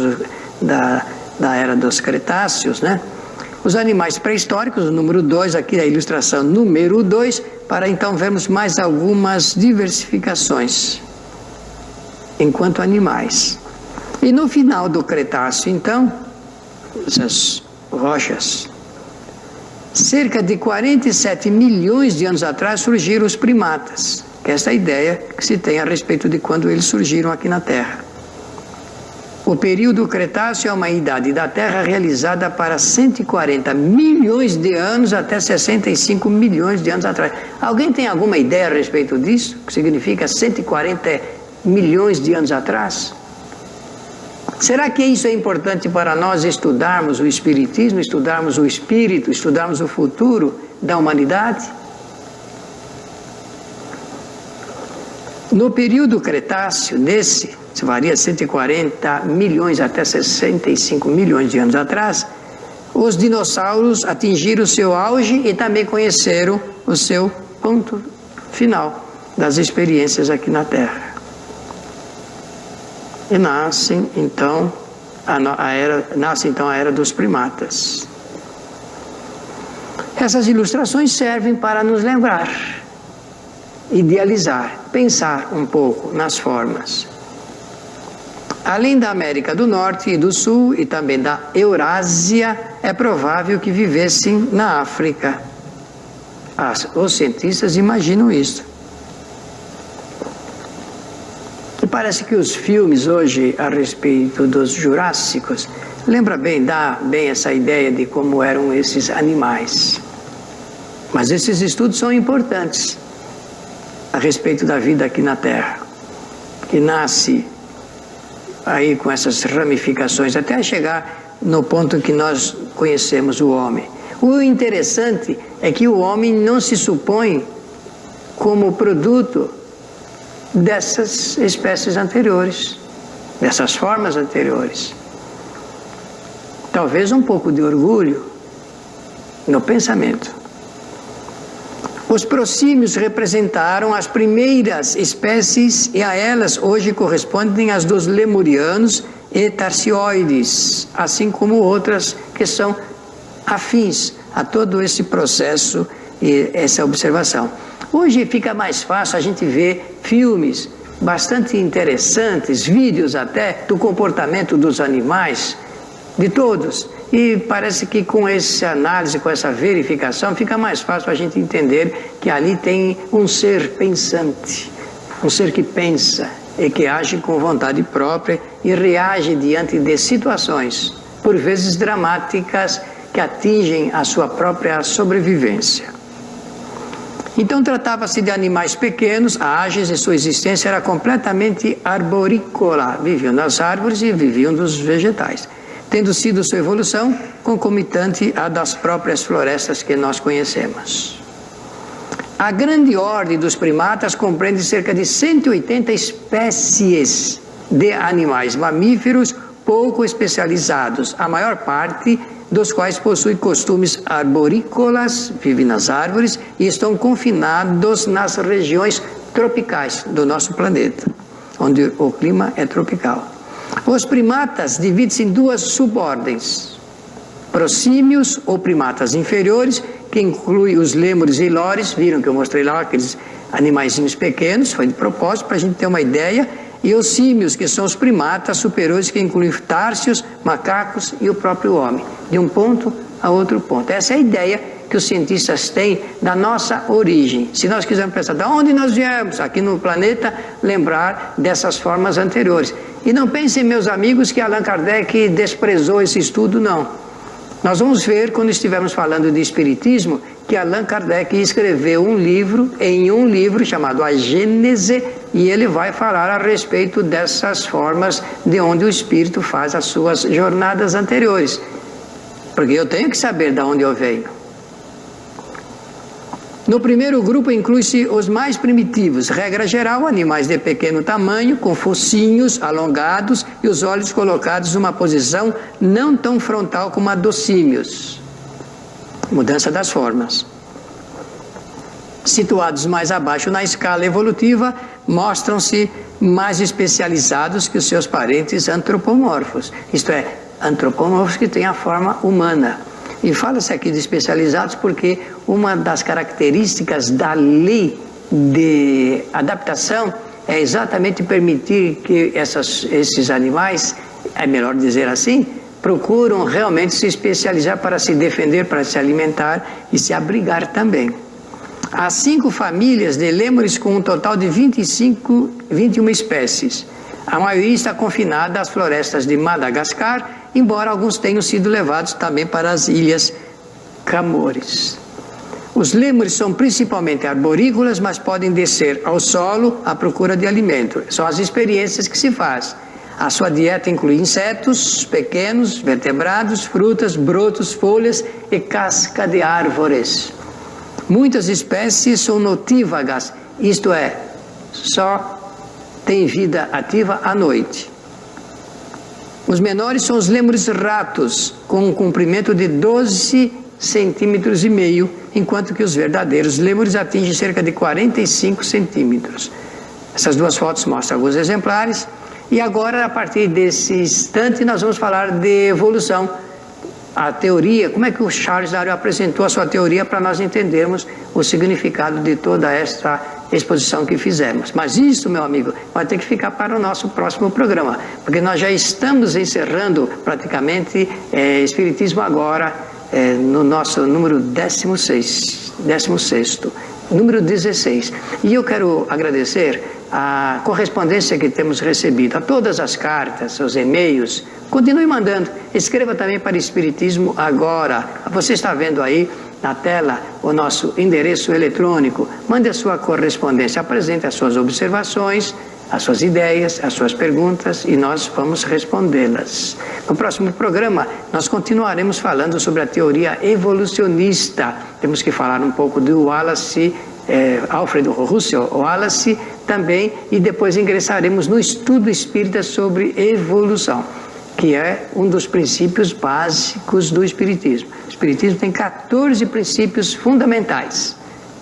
da era dos Cretáceos, né? Os animais pré-históricos, o número 2, aqui a ilustração número 2, para então vermos mais algumas diversificações enquanto animais. E no final do Cretáceo, então, essas rochas, cerca de 47 milhões de anos atrás surgiram os primatas, que é essa ideia que se tem a respeito de quando eles surgiram aqui na Terra. O período Cretáceo é uma idade da Terra realizada para 140 milhões de anos até 65 milhões de anos atrás. Alguém tem alguma ideia a respeito disso? O que significa 140 milhões de anos atrás? Será que isso é importante para nós estudarmos o Espiritismo, estudarmos o Espírito, estudarmos o futuro da humanidade? No período Cretáceo, se varia 140 milhões até 65 milhões de anos atrás, os dinossauros atingiram o seu auge e também conheceram o seu ponto final das experiências aqui na Terra. E nasce então a era dos primatas. Essas ilustrações servem para nos lembrar, idealizar, pensar um pouco nas formas. Além da América do Norte e do Sul e também da Eurásia, é provável que vivessem na África. Os cientistas imaginam isso. E parece que os filmes hoje a respeito dos Jurássicos dá bem essa ideia de como eram esses animais. Mas esses estudos são importantes a respeito da vida aqui na Terra, que nasce aí com essas ramificações até chegar no ponto que nós conhecemos o homem. O interessante é que o homem não se supõe como produto dessas espécies anteriores, dessas formas anteriores. Talvez um pouco de orgulho no pensamento. Os prosímios representaram as primeiras espécies e a elas hoje correspondem as dos lemurianos e tarsioides, assim como outras que são afins a todo esse processo e essa observação. Hoje fica mais fácil a gente ver filmes bastante interessantes, vídeos até do comportamento dos animais, de todos. E parece que com essa análise, com essa verificação, fica mais fácil a gente entender que ali tem um ser pensante, um ser que pensa e que age com vontade própria e reage diante de situações, por vezes dramáticas, que atingem a sua própria sobrevivência. Então tratava-se de animais pequenos, ágeis, e sua existência era completamente arborícola, viviam nas árvores e viviam dos vegetais, tendo sido sua evolução concomitante à das próprias florestas que nós conhecemos. A grande ordem dos primatas compreende cerca de 180 espécies de animais mamíferos pouco especializados, a maior parte dos quais possuem costumes arborícolas, vivem nas árvores e estão confinados nas regiões tropicais do nosso planeta, onde o clima é tropical. Os primatas dividem-se em duas subordens: prosímios ou primatas inferiores, que inclui os lêmures e lores. Viram que eu mostrei lá aqueles animaizinhos pequenos, foi de propósito para a gente ter uma ideia. E os símios, que são os primatas superiores, que incluem társios, macacos e o próprio homem, de um ponto a outro ponto. Essa é a ideia que os cientistas têm da nossa origem. Se nós quisermos pensar de onde nós viemos aqui no planeta, lembrar dessas formas anteriores. E não pensem, meus amigos, que Allan Kardec desprezou esse estudo, não. Nós vamos ver, quando estivermos falando de Espiritismo, que Allan Kardec escreveu um livro chamado A Gênese, e ele vai falar a respeito dessas formas de onde o Espírito faz as suas jornadas anteriores. Porque eu tenho que saber de onde eu venho. No primeiro grupo inclui-se os mais primitivos, regra geral, animais de pequeno tamanho, com focinhos alongados e os olhos colocados numa posição não tão frontal como a dos símios. Mudança das formas. Situados mais abaixo na escala evolutiva, mostram-se mais especializados que os seus parentes antropomorfos, isto é, antropomorfos que têm a forma humana. E fala-se aqui de especializados porque uma das características da lei de adaptação é exatamente permitir que esses animais, é melhor dizer assim, procuram realmente se especializar para se defender, para se alimentar e se abrigar também. Há 5 famílias de lêmures com um total de 21 espécies. A maioria está confinada às florestas de Madagascar, embora alguns tenham sido levados também para as ilhas Camores. Os lêmures são principalmente arborícolas, mas podem descer ao solo à procura de alimento. São as experiências que se faz. A sua dieta inclui insetos pequenos, vertebrados, frutas, brotos, folhas e casca de árvores. Muitas espécies são notívagas, isto é, só têm vida ativa à noite. Os menores são os lêmures ratos, com um comprimento de 12,5 centímetros, enquanto que os verdadeiros lêmures atingem cerca de 45 centímetros. Essas duas fotos mostram alguns exemplares. E agora, a partir desse instante, nós vamos falar de evolução. A teoria, como é que o Charles Darwin apresentou a sua teoria para nós entendermos o significado de toda esta exposição que fizemos. Mas isso, meu amigo, vai ter que ficar para o nosso próximo programa, porque nós já estamos encerrando praticamente Espiritismo Agora, no nosso número 16º, número 16. E eu quero agradecer a correspondência que temos recebido, a todas as cartas, os e-mails. Continue mandando, escreva também para Espiritismo Agora. Você está vendo aí na tela o nosso endereço eletrônico. Mande a sua correspondência, apresente as suas observações, as suas ideias, as suas perguntas e nós vamos respondê-las. No próximo programa, nós continuaremos falando sobre a teoria evolucionista. Temos que falar um pouco do Wallace, Alfred Russel Wallace também, e depois ingressaremos no estudo espírita sobre evolução, que é um dos princípios básicos do Espiritismo. O Espiritismo tem 14 princípios fundamentais,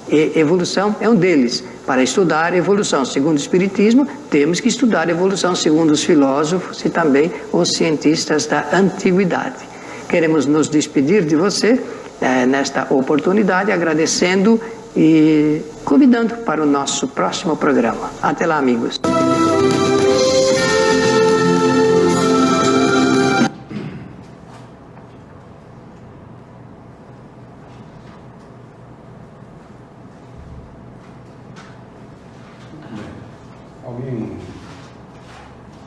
e evolução é um deles. Para estudar evolução segundo o Espiritismo, temos que estudar evolução segundo os filósofos e também os cientistas da antiguidade. Queremos nos despedir de você nesta oportunidade, agradecendo e convidando para o nosso próximo programa. Até lá, amigos. Alguém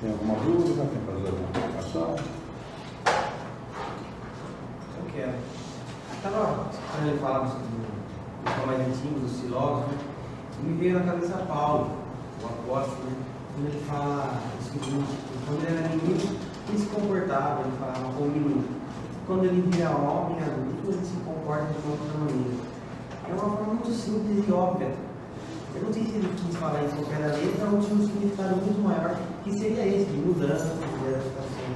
tem alguma dúvida? Quer fazer alguma colocação? Eu quero. Estava quando ele falava dos mais antigos, dos filósofos, me veio na cabeça Paulo, o apóstolo, quando ele fala o seguinte: quando ele era menino, ele se comportava, ele falava como menino. Quando ele vira homem adulto, ele se comporta de outra maneira. É uma forma muito simples e óbvia. Eu não sei se ele quis falar isso ao pé da letra ou tinha um significado muito maior, que seria esse, de mudança, de adaptação.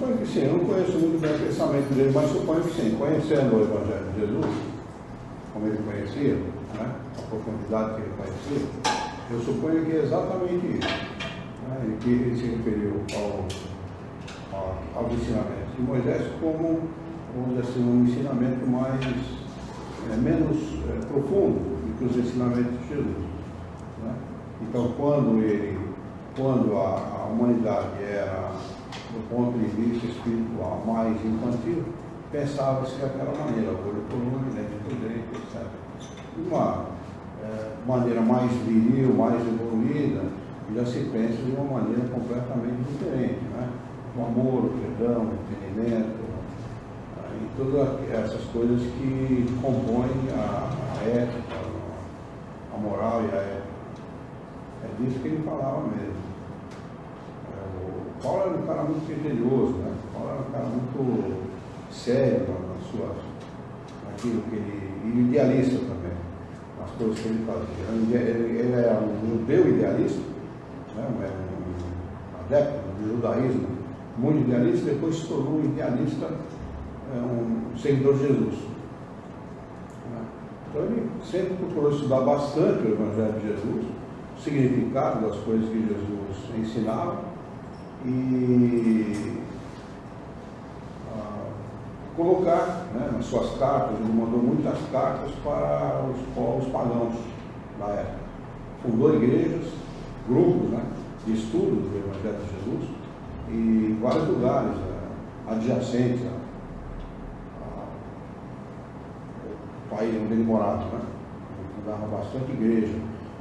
suponho que sim, eu não conheço muito bem o pensamento dele, mas suponho que sim, conhecendo o Evangelho de Jesus, como ele conhecia, né, a profundidade que ele conhecia, eu suponho que é exatamente isso, né, e que ele se referiu aos ensinamentos de Moisés como, vamos dizer assim, um ensinamento menos profundo do que os ensinamentos de Jesus, né? Então, quando a humanidade era, do ponto de vista espiritual, mais infantil, pensava-se daquela maneira, olho por olho, dente por dente, etc. De uma maneira mais viril, mais evoluída, já se pensa de uma maneira completamente diferente, né? O amor, o perdão, o entendimento, e todas essas coisas que compõem a ética, a moral e a ética. É disso que ele falava mesmo. O Paulo era um cara muito criterioso, né? O Paulo era um cara muito sério naquilo que ele... e idealista também, nas coisas que ele fazia. Ele era um judeu idealista, né? Um adepto do judaísmo, muito idealista, depois se tornou um idealista, um seguidor de Jesus. Então ele sempre procurou estudar bastante o Evangelho de Jesus, o significado das coisas que Jesus ensinava e colocar, né, nas suas cartas. Ele mandou muitas cartas para os povos pagãos da época. Fundou igrejas, grupos, né, de estudo do Evangelho de Jesus e vários lugares adjacentes ao país onde ele morava, né? Ele fundava bastante igreja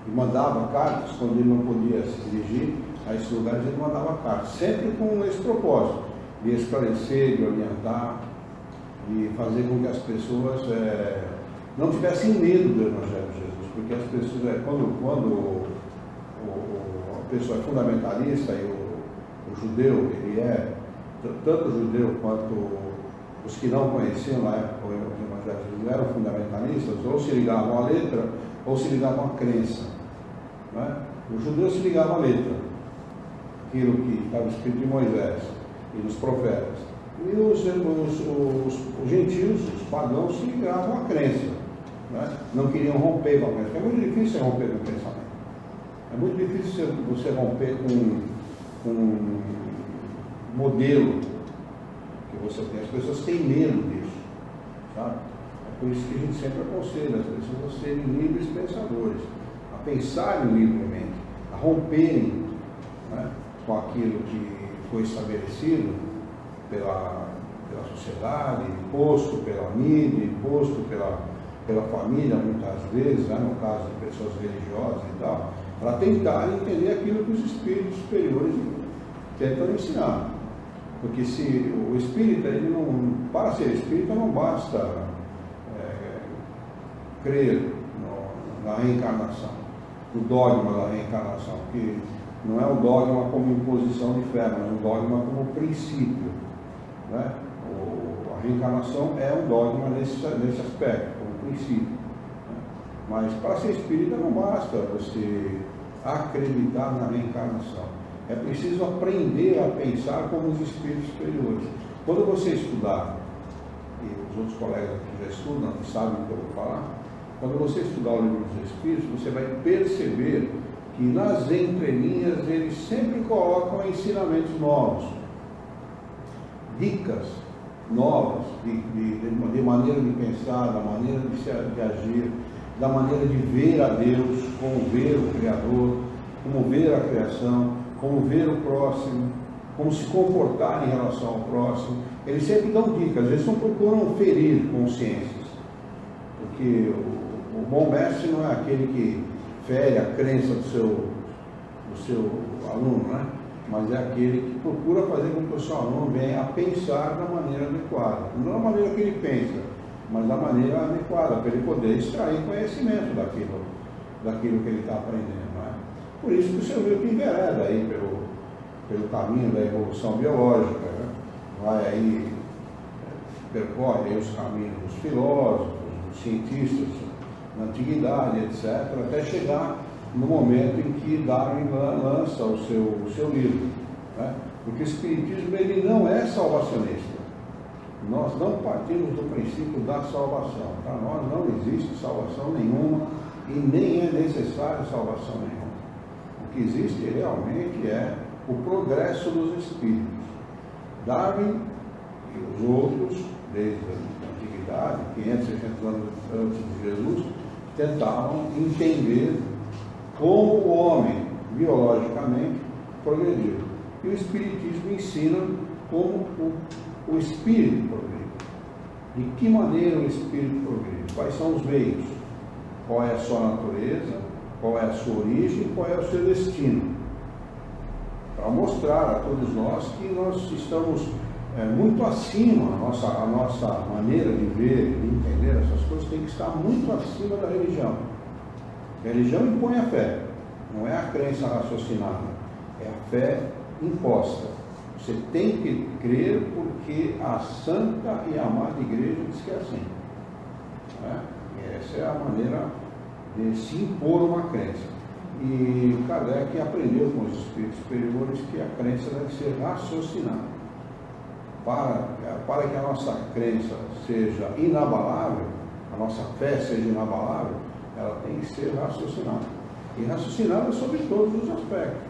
e mandava cartas quando ele não podia se dirigir a esses lugares. Ele mandava cartas, sempre com esse propósito de esclarecer, de orientar, de fazer com que as pessoas não tivessem medo do Evangelho de Jesus, porque as pessoas, quando a pessoa é fundamentalista e o judeu, ele é, tanto o judeu quanto os que não conheciam na época o Evangelho de Jesus eram fundamentalistas, ou se ligavam à letra, ou se ligavam à crença. Né? O judeu se ligava à letra, aquilo que estava escrito em Moisés e nos profetas. E os gentios, os pagãos, se ligavam à crença. Né? Não queriam romper com a crença. É muito difícil romper com o pensamento. É muito difícil você romper com um modelo que você tem. As pessoas têm medo disso. Sabe? É por isso que a gente sempre aconselha as pessoas a serem livres pensadores, a pensarem livremente, a romperem, né, com aquilo que foi estabelecido pela sociedade, imposto pela mídia, imposto pela família, muitas vezes, né, no caso de pessoas religiosas e tal, para tentar entender aquilo que os espíritos superiores tentam ensinar. Porque se o espírita, ele não, para ser espírita, não basta crer na reencarnação, no dogma da reencarnação, que não é um dogma como imposição de fé, mas um dogma como princípio. Né? A reencarnação é um dogma nesse aspecto, como princípio. Né? Mas para ser espírita não basta você acreditar na reencarnação. É preciso aprender a pensar como os espíritos superiores. Quando você estudar, e os outros colegas que já estudam, que sabem o que eu vou falar, quando você estudar o livro dos Espíritos, você vai perceber que nas entrelinhas eles sempre colocam ensinamentos novos, dicas novas de maneira de pensar, da maneira de agir, da maneira de ver a Deus, como ver o Criador, como ver a criação, como ver o próximo, como se comportar em relação ao próximo. Eles sempre dão dicas, eles não procuram ferir consciências, porque o bom mestre não é aquele que fere a crença do seu aluno, né? Mas é aquele que procura fazer com que o seu aluno venha a pensar da maneira adequada. Não da maneira que ele pensa, mas da maneira adequada, para ele poder extrair conhecimento daquilo que ele está aprendendo. Né? Por isso que o seu Milton envereda aí pelo caminho da evolução biológica, né? Vai aí, percorre aí os caminhos dos filósofos, dos cientistas na antiguidade, etc., até chegar no momento em que Darwin lança o seu livro, né? Porque o Espiritismo ele não é salvacionista. Nós não partimos do princípio da salvação. Para nós não existe salvação nenhuma e nem é necessária salvação nenhuma. O que existe realmente é o progresso dos espíritos. Darwin e os outros, desde a antiguidade, 500, 600 anos antes de Jesus, tentavam entender como o homem, biologicamente, progrediu. E o Espiritismo ensina como o espírito progride. De que maneira o espírito progride? Quais são os meios? Qual é a sua natureza? Qual é a sua origem? Qual é o seu destino? Para mostrar a todos nós que nós estamos muito acima, a nossa maneira de ver, de entender essas coisas tem que estar muito acima da religião. A religião impõe a fé, não é a crença raciocinada, é a fé imposta. Você tem que crer porque a santa e amada igreja diz que é assim. E essa é a maneira de se impor uma crença. E Kardec aprendeu com os espíritos superiores que a crença deve ser raciocinada. Para que a nossa crença seja inabalável, a nossa fé seja inabalável, ela tem que ser raciocinada. E raciocinada sobre todos os aspectos.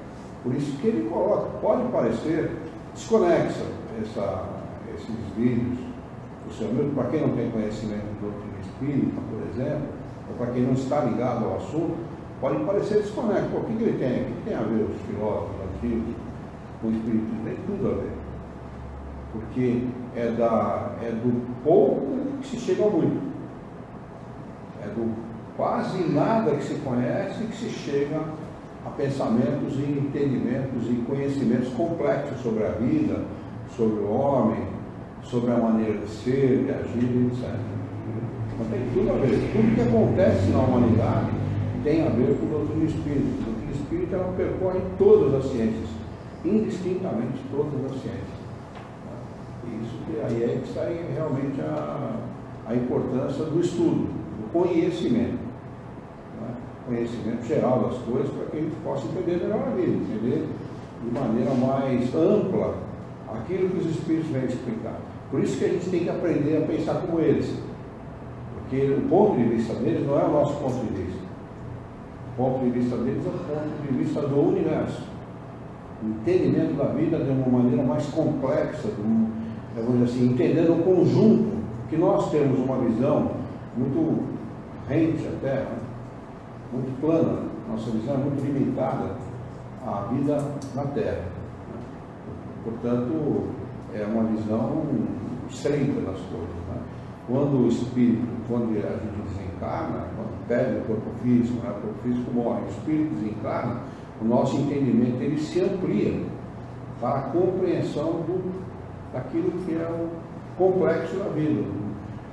Por isso que ele coloca, pode parecer desconexa esses vídeos. Para quem não tem conhecimento do doutrina espírita, por exemplo, ou para quem não está ligado ao assunto, pode parecer desconexo. O que ele tem? O que tem a ver os filósofos antigos com o espiritismo? Tem tudo a ver. Porque é do pouco que se chega ao muito. É do quase nada que se conhece que se chega a pensamentos e entendimentos e conhecimentos complexos sobre a vida, sobre o homem, sobre a maneira de ser, de agir, etc. Então tem tudo a ver. Tudo que acontece na humanidade tem a ver com o doutrina espírita. O doutrina espírita ela percorre todas as ciências, indistintamente todas as ciências. Isso que aí é que está realmente a importância do estudo, do conhecimento. Conhecimento geral das coisas para que a gente possa entender melhor a vida, entender de maneira mais ampla aquilo que os espíritos vêm explicar. Por isso que a gente tem que aprender a pensar como eles, porque o ponto de vista deles não é o nosso ponto de vista. O ponto de vista deles é o ponto de vista do universo. O entendimento da vida de uma maneira mais complexa, vamos dizer assim, entendendo o conjunto, que nós temos uma visão muito rente à Terra, muito plana, nossa visão é muito limitada à vida na Terra. Portanto, é uma visão estreita das coisas. Quando o espírito, quando a gente desencarna, quando perde o corpo físico, o corpo físico morre, o espírito desencarna, o nosso entendimento ele se amplia para a compreensão daquilo que é o complexo da vida,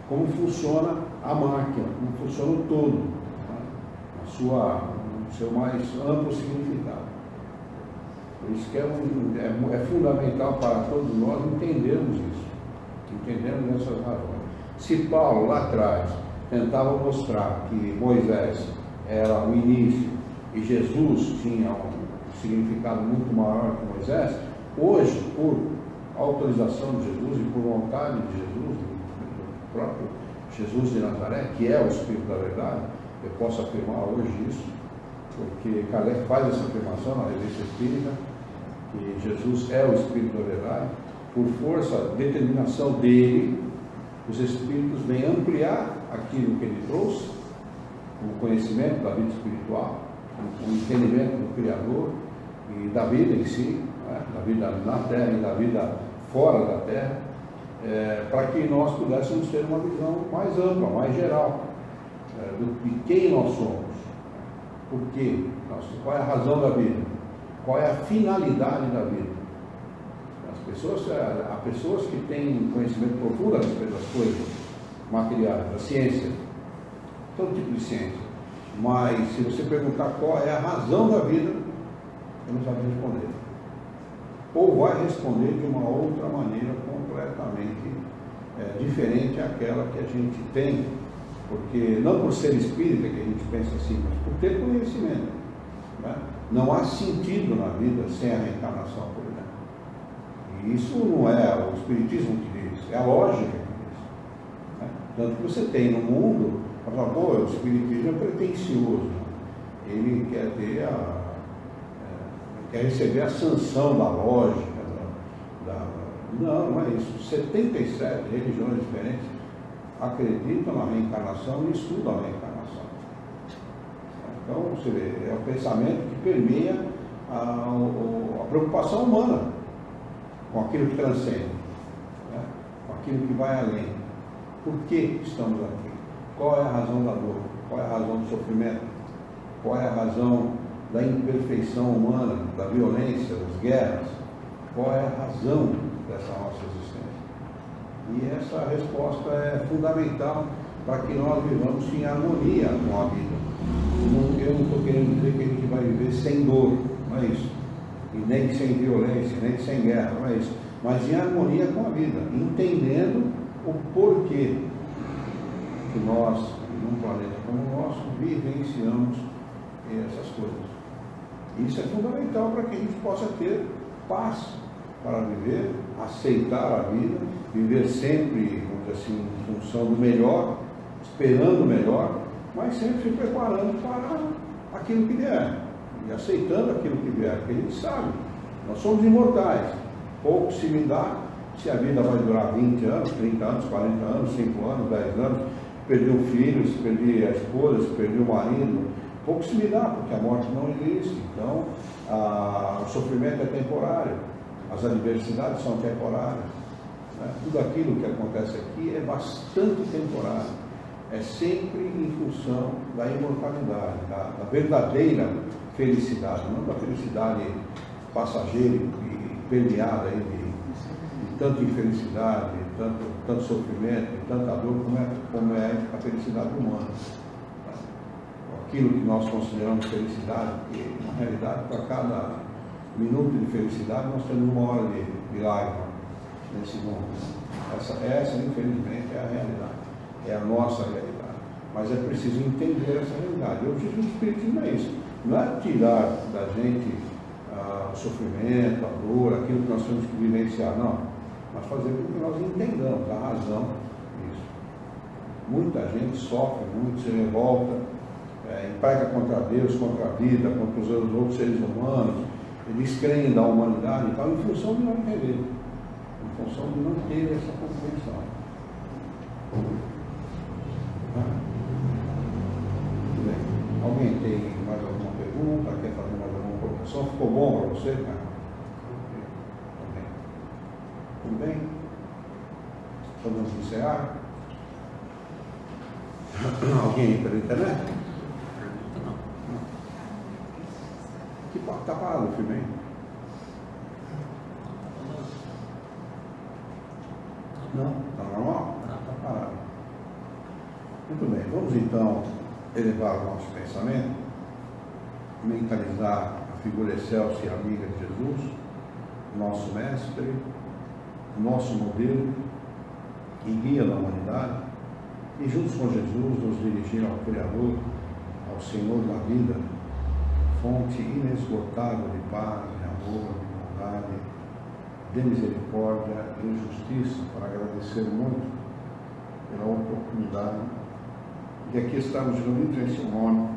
como funciona a máquina, como funciona o todo. O seu mais amplo significado. Por isso que é fundamental para todos nós entendermos isso, entendermos essas razões. Se Paulo lá atrás tentava mostrar que Moisés era o início e Jesus tinha um significado muito maior que Moisés, hoje, por autorização de Jesus e por vontade de Jesus, do próprio Jesus de Nazaré, que é o Espírito da Verdade, eu posso afirmar hoje isso, porque Kardec faz essa afirmação na Revista Espírita, que Jesus é o Espírito da Verdade. Por força, determinação dele, os Espíritos vêm ampliar aquilo que ele trouxe, o conhecimento da vida espiritual, o entendimento do Criador e da vida em si, da vida na Terra e da vida fora da Terra, para que nós pudéssemos ter uma visão mais ampla, mais geral, de quem nós somos, por quê, qual é a razão da vida, qual é a finalidade da vida. Há pessoas que têm conhecimento profundo a respeito das coisas materiais, da ciência, todo tipo de ciência, mas se você perguntar qual é a razão da vida, ele não sabe responder. Ou vai responder de uma outra maneira completamente diferente àquela que a gente tem. Porque não por ser espírita que a gente pensa assim, mas por ter conhecimento. Não há sentido na vida sem a reencarnação, por exemplo. E isso não é o Espiritismo que diz, é a lógica que diz. Né? Tanto que você tem no mundo, fala, pô, o Espiritismo é pretencioso, ele quer ter quer receber a sanção da lógica, não é isso. 77 religiões diferentes acreditam na reencarnação e estudam a reencarnação. Então, você vê, é o pensamento que permeia a preocupação humana com aquilo que transcende, né? Com aquilo que vai além. Por que estamos aqui? Qual é a razão da dor? Qual é a razão do sofrimento? Qual é a razão da imperfeição humana, da violência, das guerras? Qual é a razão dessa nossa existência? E essa resposta é fundamental para que nós vivamos em harmonia com a vida. Eu não estou querendo dizer que a gente vai viver sem dor, não é isso. E nem sem violência, nem sem guerra, não é isso. Mas em harmonia com a vida, entendendo o porquê que nós, num planeta como o nosso, vivenciamos essas coisas. Isso é fundamental para que a gente possa ter paz para viver, aceitar a vida, viver sempre, vamos dizer assim, em função do melhor, esperando o melhor, mas sempre se preparando para aquilo que vier, e aceitando aquilo que vier, porque a gente sabe, nós somos imortais, pouco se me dá se a vida vai durar 20 anos, 30 anos, 40 anos, 5 anos, 10 anos, perder um filho, se perder a esposa, se perder o marido, pouco se me dá, porque a morte não existe. Então, o sofrimento é temporário, as adversidades são temporárias, né? Tudo aquilo que acontece aqui é bastante temporário, é sempre em função da imortalidade, da verdadeira felicidade, não da felicidade passageira e permeada aí de tanta infelicidade, tanto sofrimento, de tanta dor, como é a felicidade humana. Aquilo que nós consideramos felicidade, porque na realidade, para cada minuto de felicidade, nós temos 1 hora de lágrima nesse mundo. Essa, infelizmente, é a realidade, é a nossa realidade. Mas é preciso entender essa realidade. O objetivo do Espiritismo é isso, não é tirar da gente o sofrimento, a dor, aquilo que nós temos que vivenciar, não. Mas fazer com que nós entendamos a razão disso. Muita gente sofre muito, se revolta, emprega contra Deus, contra a vida, contra os outros seres humanos, eles creem da humanidade e tal, em função de não entender, em função de não ter essa compreensão. Muito bem. Alguém tem mais alguma pergunta? Quer fazer mais alguma colocação? Ficou bom para você, cara? Tudo bem? Podemos encerrar? Alguém pela internet? Está parado o filme aí? Não? Está normal? Está parado. Muito bem, vamos então elevar o nosso pensamento, mentalizar a figura excelsa e amiga de Jesus, nosso mestre, nosso modelo e guia da humanidade, e juntos com Jesus nos dirigir ao Criador, ao Senhor da vida, fonte inesgotável de paz, de amor, de bondade, de misericórdia e de justiça, para agradecer muito pela oportunidade de aqui estarmos reunidos em seu nome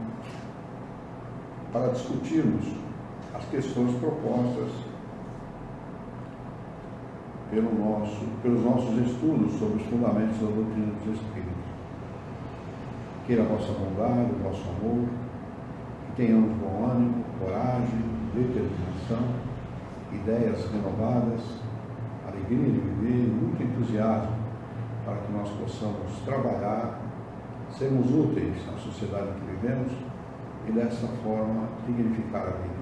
para discutirmos as questões propostas pelos nossos estudos sobre os fundamentos da doutrina dos Espíritos. Queira a vossa bondade, o vosso amor, que tenhamos bom ânimo, coragem, determinação, ideias renovadas, alegria de viver e muito entusiasmo para que nós possamos trabalhar, sermos úteis à sociedade que vivemos e dessa forma dignificar a vida.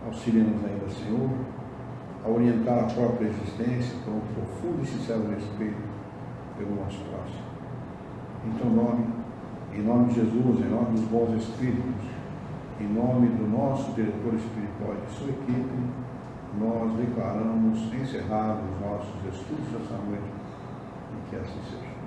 Auxilia-nos ainda, Senhor, a orientar a própria existência com um profundo e sincero respeito pelo nosso próximo. Então, em nome de Jesus, em nome dos bons Espíritos, em nome do nosso diretor espiritual e de sua equipe, nós declaramos encerrados os nossos estudos dessa noite e que assim seja.